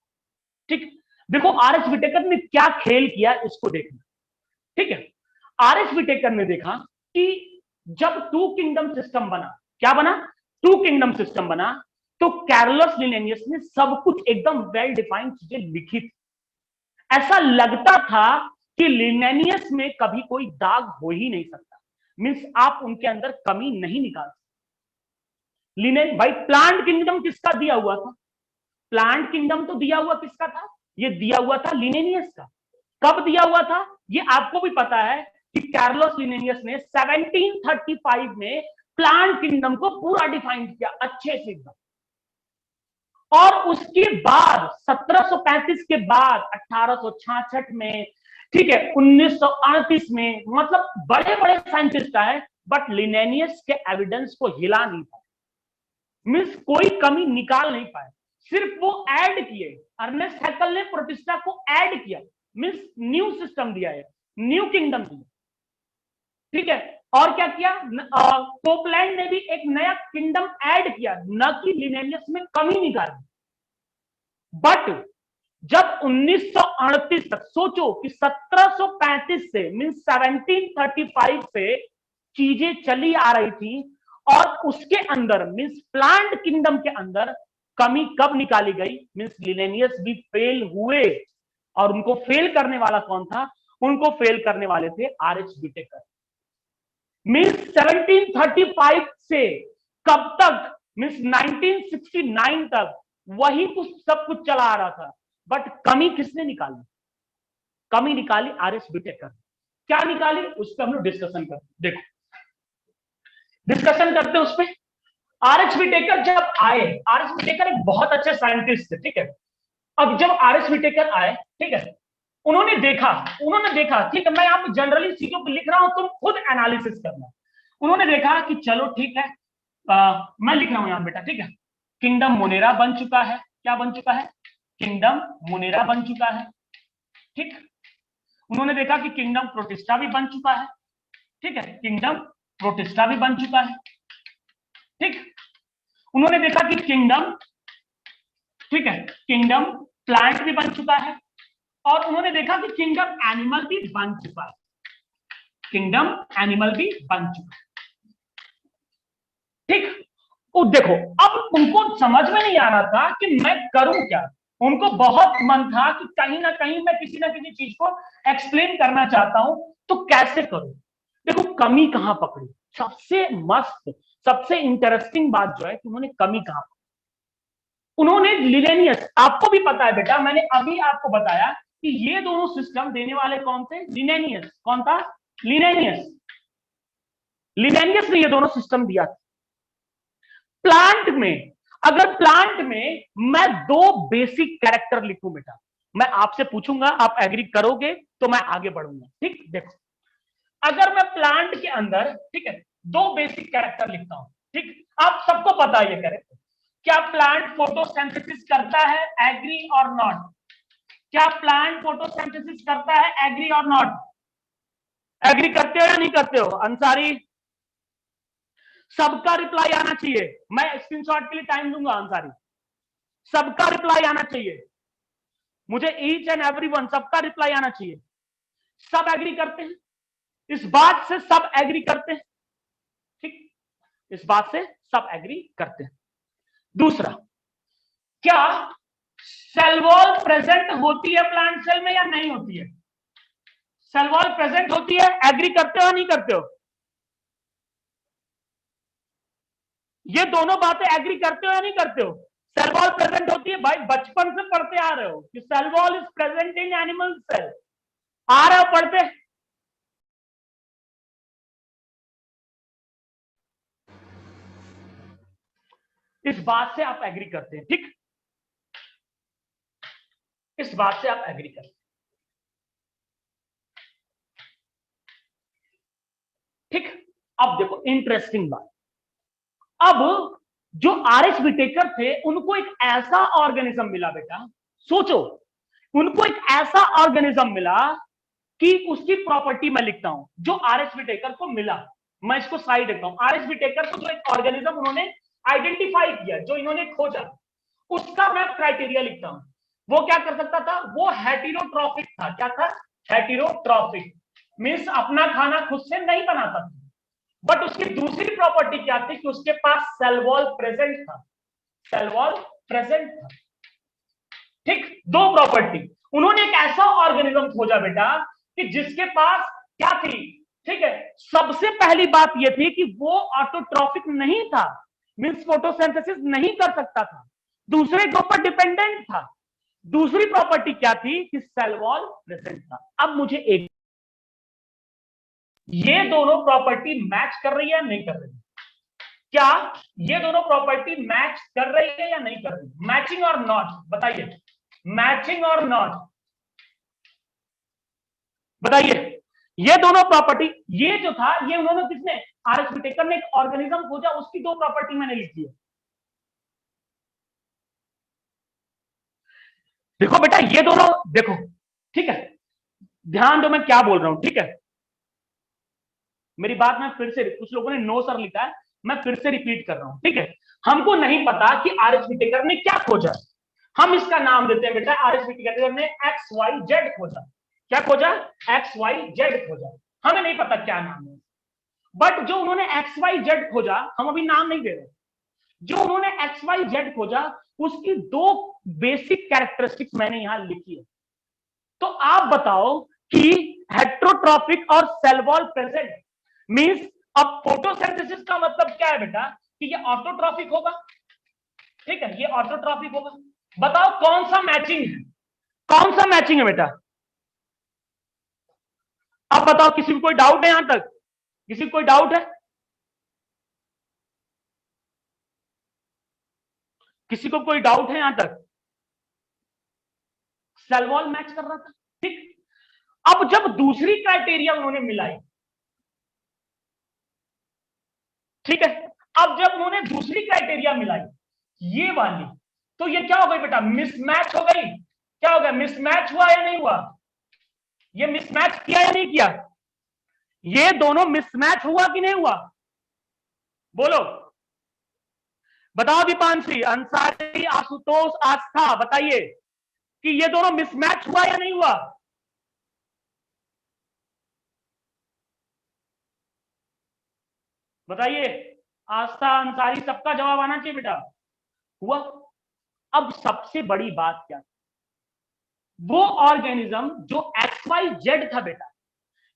ठीक। देखो आर.एच. विटेकर ने क्या खेल किया इसको देखना, ठीक है। आर.एच. विटेकर ने देखा कि जब टू किंगडम सिस्टम बना, क्या बना, टू किंगडम सिस्टम बना, तो कैरोलस लिनेनियस ने सब कुछ एकदम वेल डिफाइंड चीजें लिखी थी। ऐसा लगता था कि लिनेनियस में कभी कोई दाग हो ही नहीं सकता, मींस आप उनके अंदर कमी नहीं निकाल सकते। लिनेन भाई, प्लांट किंगडम किसका दिया हुआ था, प्लांट किंगडम तो दिया हुआ किसका था, ये दिया हुआ था लिनेनियस का। कब दिया हुआ था, ये आपको भी पता है कि कार्लोस लिनेनियस ने 1735 में प्लांट किंगडम को पूरा डिफाइन किया अच्छे से एकदम। और उसके बाद 1735 के बाद 1866 में, ठीक है, 1938 में, मतलब बड़े बड़े साइंटिस्ट आए बट लिनेनियस के एविडेंस को हिला नहीं पाए, मींस कोई कमी निकाल नहीं पाए, सिर्फ वो ऐड किए। अर्नेस्ट हैकल ने प्रोटिस्टा को ऐड किया, मींस न्यू सिस्टम दिया है, न्यू किंगडम दिया, ठीक है। और क्या किया, कोपलैंड ने भी एक नया किंगडम ऐड किया, न कि लिनेनियस में कमी निकाली। बट जब 1938 तक, सोचो कि 1735 से मींस 1735 से चीजें चली आ रही थी और उसके अंदर मींस प्लांट किंगडम के अंदर कमी कब निकाली गई, मींस लिनेनियस भी फेल हुए। और उनको फेल करने वाला कौन था, उनको फेल करने वाले थे आर.एच. विटेकर। मींस 1735 से कब तक, मींस 1969 तक वही कुछ सब कुछ चला आ रहा था, बट कमी किसने निकाली, कमी निकाली आर.एच. विटेकर। क्या निकाली, उस पर हम लोग डिस्कशन करते, देखो डिस्कशन करते हैं उस पर। आर.एच. विटेकर जब आए, आर.एच. विटेकर एक बहुत अच्छे साइंटिस्ट थे, ठीक है। अब जब आरएस विटेकर आए, ठीक है, उन्होंने देखा, ठीक है, मैं यहाँ पे जनरली चीजों को लिख रहा हूं, तुम खुद एनालिसिस करना। उन्होंने देखा कि चलो ठीक है, मैं लिख रहा हूं यहाँ बेटा, ठीक है, किंगडम मोनेरा बन चुका है। क्या बन चुका है? किंगडम मोनेरा बन चुका है। ठीक, उन्होंने देखा कि किंगडम प्रोटिस्टा भी बन चुका है। ठीक है, किंगडम प्रोटिस्टा भी बन चुका है। ठीक, उन्होंने देखा कि किंगडम, ठीक है, किंगडम प्लांट भी बन चुका है, और उन्होंने देखा कि किंगडम एनिमल भी बन चुका है। किंगडम एनिमल भी बन चुका है। ठीक, वो देखो, अब उनको समझ में नहीं आ रहा था कि मैं करूं क्या। उनको बहुत मन था कि कहीं ना कहीं मैं किसी ना किसी चीज को एक्सप्लेन करना चाहता हूं, तो कैसे करूं। देखो कमी कहां पकड़ी, सबसे मस्त, सबसे इंटरेस्टिंग बात जो है कि उन्होंने कमी कहां पकड़ी। उन्होंने लिनेनियस, आपको भी पता है बेटा, मैंने अभी आपको बताया कि ये दोनों सिस्टम देने वाले कौन थे? लिनेनियस। कौन था? लिनेनियस। लिनेनियस ने ये दोनों सिस्टम दिया था। प्लांट में, अगर प्लांट में मैं दो बेसिक कैरेक्टर लिखूं बेटा, मैं आपसे पूछूंगा, आप एग्री करोगे तो मैं आगे बढ़ूंगा। ठीक, देखो, अगर मैं प्लांट के अंदर, ठीक है, दो बेसिक कैरेक्टर लिखता हूं, ठीक, आप सबको पता है ये कैरेक्टर। क्या प्लांट फोटोसिंथेसिस करता है? एग्री और नॉट? क्या प्लांट फोटोसिंथेसिस करता है? एग्री और नॉट? एग्री करते हो या नहीं करते हो अंसारी? सबका रिप्लाई आना चाहिए, मैं स्क्रीनशॉट के लिए टाइम दूंगा अंसारी। सबका रिप्लाई आना चाहिए मुझे, ईच एंड एवरीवन, सबका रिप्लाई आना चाहिए। सब एग्री करते हैं इस बात से? सब एग्री करते हैं? ठीक, इस बात से सब एग्री करते हैं। दूसरा, क्या सेल वॉल प्रेजेंट होती है प्लांट सेल में या नहीं होती है? सेल वॉल प्रेजेंट होती है, एग्री करते हो नहीं करते हो? ये दोनों बातें एग्री करते हो या नहीं करते हो? सेल वॉल प्रेजेंट होती है, भाई बचपन से पढ़ते आ रहे हो कि cell wall is present in animal cell, आ रहे हो पढ़ते। इस बात से आप एग्री करते हैं, ठीक, इस बात से आप एग्री करते हैं। ठीक, अब देखो इंटरेस्टिंग बात, अब जो आरएस विटेकर थे उनको एक ऐसा ऑर्गेनिज्म मिला बेटा, सोचो, उनको एक ऐसा ऑर्गेनिज्म मिला कि उसकी प्रॉपर्टी मैं लिखता हूं जो आरएस विटेकर को मिला। मैं इसको साइड रखता हूं। आरएस विटेकर को जो एक ऑर्गेनिज्म उन्होंने आइडेंटिफाई किया, जो इन्होंने खोजा, उसका मैं क्राइटेरिया लिखता हूं। वो क्या कर सकता था? वो हेटेरोट्रॉफिक था। क्या था? हेटेरोट्रॉफिक, मींस अपना खाना खुद से नहीं बनाता था। बट उसकी दूसरी प्रॉपर्टी क्या थी कि उसके पास सेल वॉल प्रेजेंट था। सेल वॉल प्रेजेंट था। ठीक, दो प्रॉपर्टी। उन्होंने एक ऐसा ऑर्गेनिज्म खोजा बेटा कि जिसके पास क्या थी? ठीक है, सबसे पहली बात यह थी कि वो ऑटोट्रॉफिक नहीं था, मींस फोटोसिंथेसिस नहीं कर सकता था, दूसरे के ऊपर डिपेंडेंट था। दूसरी प्रॉपर्टी क्या थी? कि सेल वॉल प्रेजेंट था। अब मुझे एक, ये दोनों प्रॉपर्टी मैच कर रही है नहीं कर रही? क्या ये दोनों प्रॉपर्टी मैच कर रही है या नहीं कर रही? मैचिंग और नॉट, बताइए, मैचिंग और नॉट, बताइए। ये दोनों प्रॉपर्टी, ये जो था, ये उन्होंने किसने? आरएस विटेकर ने एक ऑर्गेनिज्म खोजा, उसकी दो प्रॉपर्टी मैंने लिखी है। देखो बेटा, ये दोनों देखो, ठीक है, ध्यान दो मैं क्या बोल रहा हूं, ठीक है, मेरी बात मैं फिर से, कुछ लोगों ने नो सर लिखा है, मैं फिर से रिपीट कर रहा हूं, ठीक है। हमको नहीं पता कि आरएस विटेकर ने क्या खोजा, हम इसका नाम देते हैं बेटा, आरएस विटेकर ने एक्स वाई जेड खोजा। क्या खोजा? एक्स वाई जेड खोजा। हमें नहीं पता क्या नाम है, बट जो उन्होंने एक्स वाई जेड खोजा, हम अभी नाम नहीं दे रहे, जो उन्होंने एक्स वाई जेड खोजा, उसकी दो बेसिक कैरेक्टरिस्टिक्स मैंने यहां लिखी है। तो आप बताओ कि हेट्रोट्रॉफिक और सेल वॉल प्रेजेंट मींस, अब फोटोसिंथेसिस का मतलब क्या है बेटा? कि ये ऑटोट्रॉफिक होगा। ठीक है, ये ऑटोट्रॉफिक होगा। बताओ कौन सा मैचिंग है? कौन सा मैचिंग है बेटा? अब बताओ, किसी को कोई डाउट है यहां तक? किसी को कोई डाउट है? किसी को कोई डाउट है यहां तक? सेल वॉल मैच कर रहा था, ठीक। अब जब दूसरी क्राइटेरिया उन्होंने मिलाई, ठीक है, अब जब उन्होंने दूसरी क्राइटेरिया मिलाई ये वाली, तो ये क्या हो गई बेटा, मिसमैच हो गई। क्या हो गया, मिसमैच हुआ या नहीं हुआ, ये मिसमैच किया या नहीं किया, ये दोनों मिसमैच हुआ कि नहीं हुआ, बोलो बताओ दीपांशी, अंसारी, आशुतोष, आस्था, बताइए कि ये दोनों मिसमैच हुआ या नहीं हुआ। बताइए, आस्था, अंसारी, सबका जवाब आना चाहिए बेटा, हुआ। अब सबसे बड़ी बात क्या, वो ऑर्गेनिज्म जो एक्स वाई जेड था बेटा,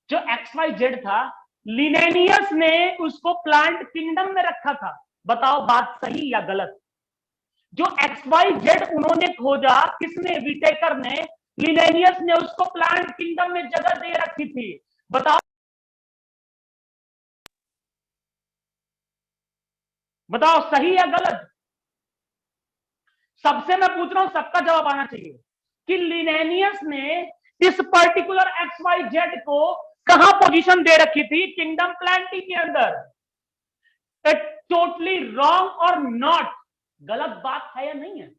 जो एक्स वाई जेड था, लिनेनियस ने उसको प्लांट किंगडम में रखा था। बताओ बात सही या गलत, जो एक्स वाई जेड उन्होंने खोजा, किसने, विटेकर ने, लिनेनियस ने उसको प्लांट किंगडम में जगह दे रखी थी। बताओ, बताओ सही या गलत, सबसे मैं पूछ रहा हूं, सबका जवाब आना चाहिए कि लिनेनियस ने इस पर्टिकुलर एक्स वाई जेड को कहां पोजीशन दे रखी थी, किंगडम प्लांटिंग के अंदर। टोटली रॉन्ग और नॉट, गलत बात है या नहीं है।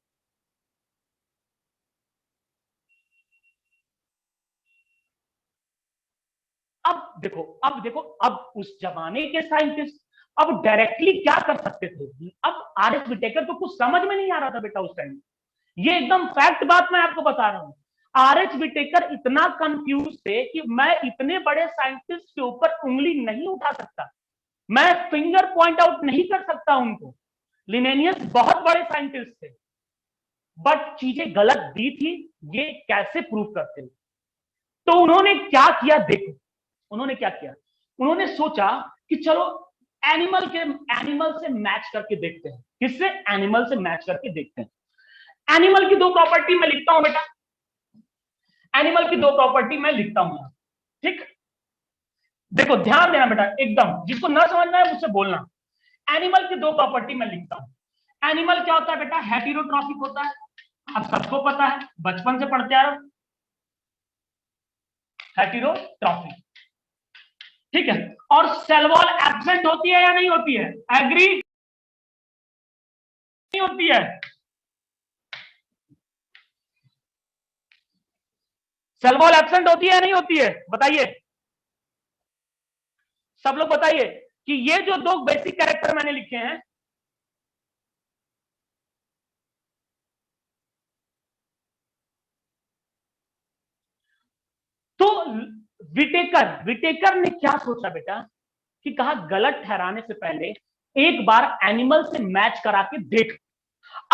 अब देखो अब उस जमाने के साइंटिस्ट अब डायरेक्टली क्या कर सकते थे, अब आर एस विटेकर को कुछ समझ में नहीं आ रहा था बेटा उस टाइम। ये एकदम फैक्ट बात मैं आपको बता रहा हूं, आर एच विटेकर इतना कंफ्यूज थे कि मैं इतने बड़े साइंटिस्ट के ऊपर उंगली नहीं उठा सकता, मैं फिंगर पॉइंट आउट नहीं कर सकता उनको। लिनेनियस बहुत बड़े साइंटिस्ट थे, बट चीजें गलत दी थी, ये कैसे प्रूव करते। तो उन्होंने क्या किया, देखो उन्होंने क्या किया, उन्होंने सोचा कि चलो एनिमल से मैच करके देखते हैं, किससे, एनिमल से मैच करके देखते हैं। एनिमल की दो प्रॉपर्टी मैं लिखता हूं बेटा, एनिमल की दो प्रॉपर्टी मैं लिखता हूं, ठीक। देखो ध्यान देना बेटा, एकदम जिसको ना समझना है मुझसे बोलना। एनिमल की दो प्रॉपर्टी मैं लिखता हूं। एनिमल क्या होता है बेटा, हेटेरोट्रॉफिक होता है, अब सबको पता है, बचपन से पढ़ते आ रहे हो, हेटेरोट्रॉफिक, ठीक है। और सेल वॉल एब्सेंट होती है या नहीं होती है, एग्री नहीं होती है, सेल वॉल एब्सेंट होती है या नहीं होती है, बताइए सब लोग बताइए कि ये जो दो बेसिक कैरेक्टर मैंने लिखे हैं, तो विटेकर विटेकर ने क्या सोचा बेटा, कि कहा गलत ठहराने से पहले एक बार एनिमल से मैच करा के देख।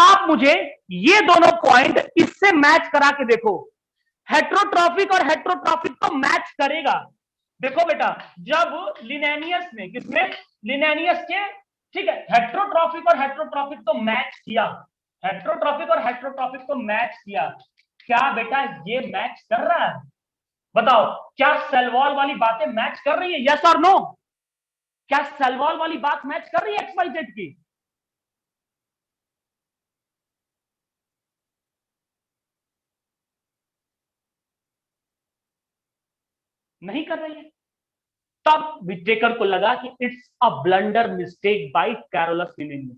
आप मुझे ये दोनों पॉइंट इससे मैच करा के देखो, हेट्रोट्रॉफिक और हेट्रोट्रॉफिक तो मैच करेगा। देखो बेटा, जब लिनेनियस ने, किसने, लिनेनियस के, ठीक है, हेट्रोट्रॉफिक और हेट्रोट्रॉफिक तो मैच किया, हेट्रोट्रॉफिक और हेट्रोट्रॉफिक तो मैच किया, क्या बेटा ये मैच कर रहा है, बताओ क्या सेल वॉल वाली बातें मैच कर रही है, यस और नो, क्या सेल वॉल वाली बात मैच कर रही है एक्स वाई जेड की, नहीं कर रही है। तब विटेकर को लगा कि it's a blunder mistake by Carolus Linnaeus.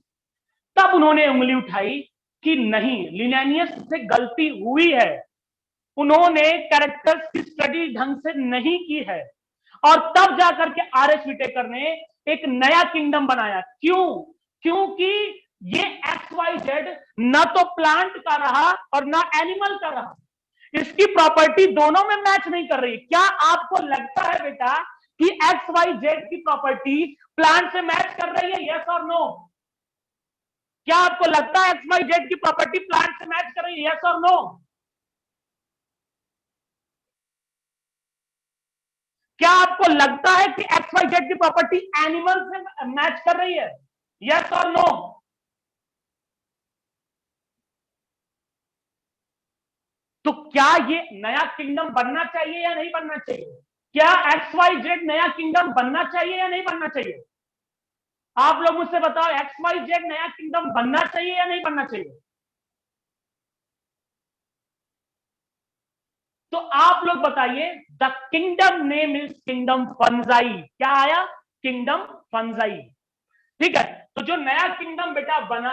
तब उन्होंने उंगली उठाई कि नहीं, लिनेनियस से गलती हुई है, उन्होंने कैरेक्टर्स की स्टडी ढंग से नहीं की है। और तब जाकर के आर एच विटेकर ने एक नया किंगडम बनाया। क्यों, क्योंकि ये एक्स वाई जेड न तो प्लांट का रहा और ना एनिमल का रहा, इसकी प्रॉपर्टी दोनों में मैच नहीं कर रही। क्या आपको लगता है बेटा कि एक्स वाई जेड की प्रॉपर्टी प्लांट से मैच कर रही है, यस और नो, क्या आपको लगता है एक्स वाई जेड की प्रॉपर्टी प्लांट से मैच कर रही है, यस और नो, क्या आपको लगता है कि एक्स वाई जेड की प्रॉपर्टी एनिमल से मैच कर रही है, यस और नो। तो क्या ये नया किंगडम बनना चाहिए या नहीं बनना चाहिए, क्या एक्स वाई जेड नया किंगडम बनना चाहिए या नहीं बनना चाहिए, आप लोग मुझसे बताओ, एक्स वाई जेड नया किंगडम बनना चाहिए या नहीं बनना चाहिए। तो आप लोग बताइए, the kingdom name is kingdom fungi. क्या आया? Kingdom fungi. ठीक है, तो जो नया किंगडम बेटा बना,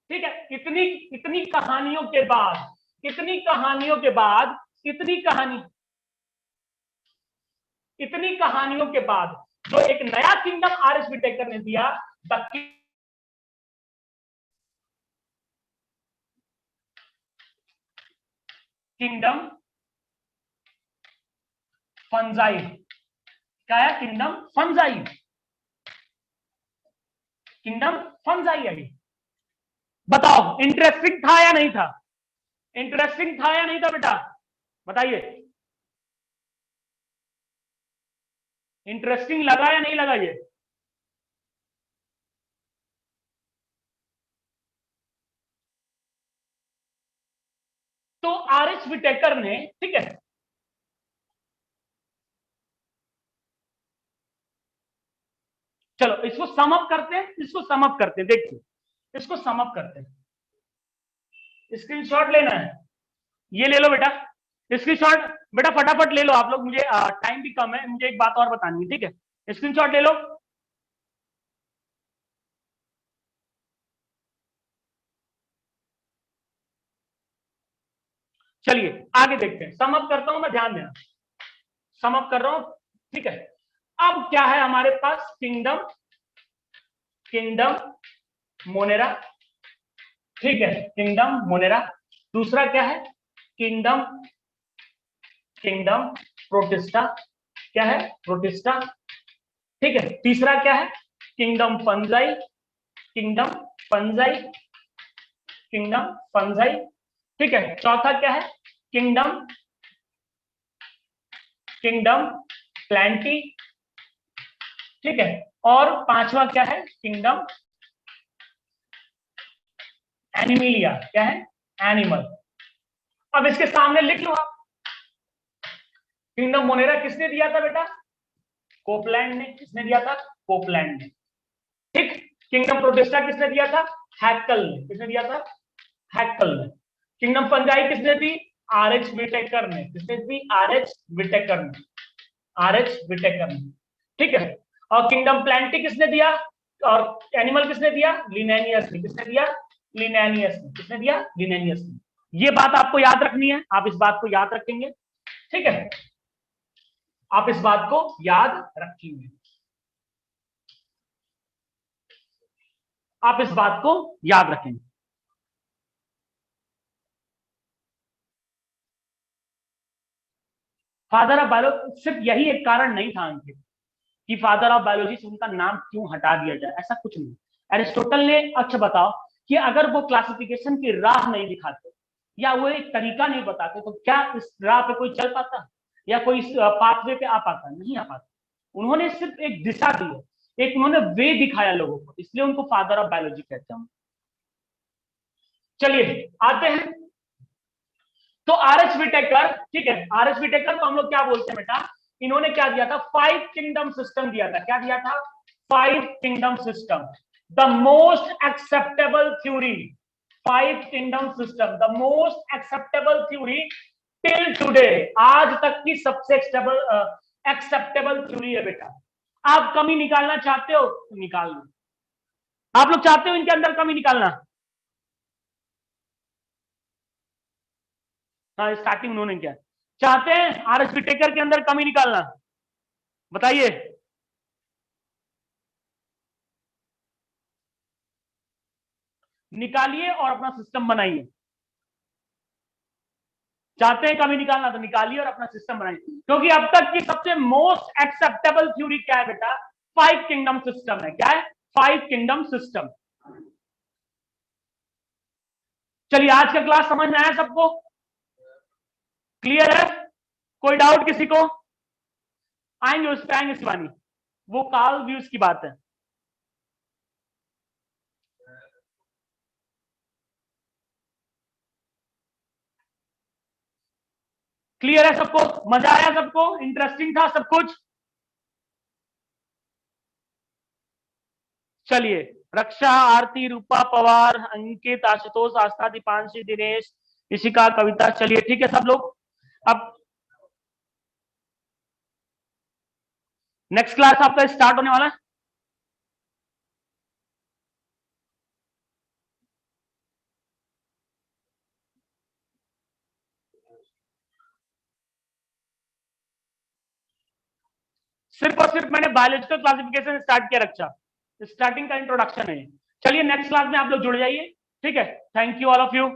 ठीक है, इतनी इतनी कहानियों के बाद, इतनी कहानियों के बाद, इतनी कहानियों के बाद जो एक नया किंगडम आर एस विटेकर ने दिया, द किंगडम फंजाई। क्या है? Kingdom fungi. किंगडम फंजाई है। बताओ इंटरेस्टिंग था या नहीं था? इंटरेस्टिंग था या नहीं था बेटा? बताइए, इंटरेस्टिंग लगा या नहीं लगा ये? तो आर एच विटेकर ने, ठीक है, चलो इसको समअप करते हैं, देखिए इसको समअप करते हैं। स्क्रीनशॉट लेना है, ये ले लो बेटा स्क्रीनशॉट। बेटा फटाफट ले लो आप लोग, मुझे टाइम भी कम है, मुझे एक बात और बतानी है, ठीक है? स्क्रीनशॉट ले लो। चलिए आगे देखते हैं, समअप करता हूं मैं, ध्यान देना, समअप कर रहा हूं, ठीक है? अब क्या है हमारे पास? किंगडम, किंगडम मोनेरा, ठीक है, किंगडम मोनेरा। दूसरा क्या है? Kingdom, kingdom protista. क्या है? प्रोटिस्टा। ठीक है, तीसरा क्या है? Kingdom fungi, kingdom fungi, kingdom fungi. ठीक है, चौथा क्या है? Kingdom, kingdom Plantae. ठीक है, और पांचवा क्या है? Kingdom Animalia. क्या है? एनिमल। अब इसके सामने लिख लो आप, किंगडम मोनेरा किसने दिया था बेटा? कोपलैंड ने। किसने दिया था? कोपलैंड ने। ठीक, किंगडम प्रोटिस्टा किसने दिया था? हैक्कल ने। किसने दिया था? हैक्कल ने। किंगडम फंजाई किसने दी? आर एच विटेकर ने। किसने दी? आर एच विटेकर ने। आर एच विटेकर ने। ठीक है, और किंगडम प्लांटी किसने दिया? और एनिमल किसने दिया? लिनेनियस ने। किसने दिया? लिनेनियस ने। किसने दिया? लिनेनियस ने। ये बात आपको याद रखनी है, आप इस बात को याद रखेंगे, ठीक है? आप इस बात को याद रखेंगे, आप इस बात को याद रखेंगे। फादर ऑफ बायोलॉजी सिर्फ यही एक कारण नहीं था अंकित कि फादर ऑफ बायोलॉजी से उनका नाम क्यों हटा दिया जाए, ऐसा कुछ नहीं। एरिस्टोटल ने, अच्छा बताओ, कि अगर वो क्लासिफिकेशन की राह नहीं दिखाते या वो एक तरीका नहीं बताते तो क्या इस राह पे कोई चल पाता या कोई इस पाथवे पे आ पाता? नहीं आ पाता। उन्होंने सिर्फ एक दिशा दी है, एक उन्होंने वे दिखाया लोगों को, इसलिए उनको फादर ऑफ बायोलॉजी कहते हैं। चलिए आते हैं, तो आर एच विटेकर, ठीक है, आर एच विटेकर को हम लोग क्या बोलते हैं बेटा? इन्होंने क्या दिया था? 5 किंगडम सिस्टम दिया था। क्या दिया था? 5 kingdom system, the most acceptable theory. 5 kingdom system, the most acceptable theory till today, आज तक की सबसे एक्सेप्टेबल थ्योरी है बेटा। आप कमी निकालना चाहते हो तो निकाल लो, आप लोग चाहते हो इनके अंदर कमी निकालना? हाँ, स्टार्टिंग उन्होंने किया, चाहते हैं आर एस विटेकर के अंदर कमी निकालना? बताइए। निकालिए और अपना सिस्टम बनाइए। चाहते हैं कमी निकालना तो निकालिए और अपना सिस्टम बनाइए, क्योंकि अब तक की सबसे मोस्ट एक्सेप्टेबल थ्योरी क्या है बेटा? 5 किंगडम सिस्टम है। क्या है? 5 किंगडम सिस्टम। चलिए आज का क्लास समझ में आया सबको? क्लियर है? कोई डाउट किसी को? आएंगे उस पर, आएंगे शिवानी, वो कार्ल व्यूज की बात है। क्लियर है सबको? मजा आया सबको? इंटरेस्टिंग था सब कुछ? चलिए, रक्षा, आरती, रूपा, पवार, अंकित, आशुतोष, आस्था, दीपांशी, दिनेश, ऋषिका, कविता, चलिए ठीक है सब लोग। अब नेक्स्ट क्लास आपका स्टार्ट होने वाला है। सिर्फ और सिर्फ मैंने बायोलॉजिकल क्लासिफिकेशन स्टार्ट किया रक्षा, स्टार्टिंग का इंट्रोडक्शन है। चलिए नेक्स्ट क्लास में आप लोग जुड़ जाइए, ठीक है। Thank you all of you.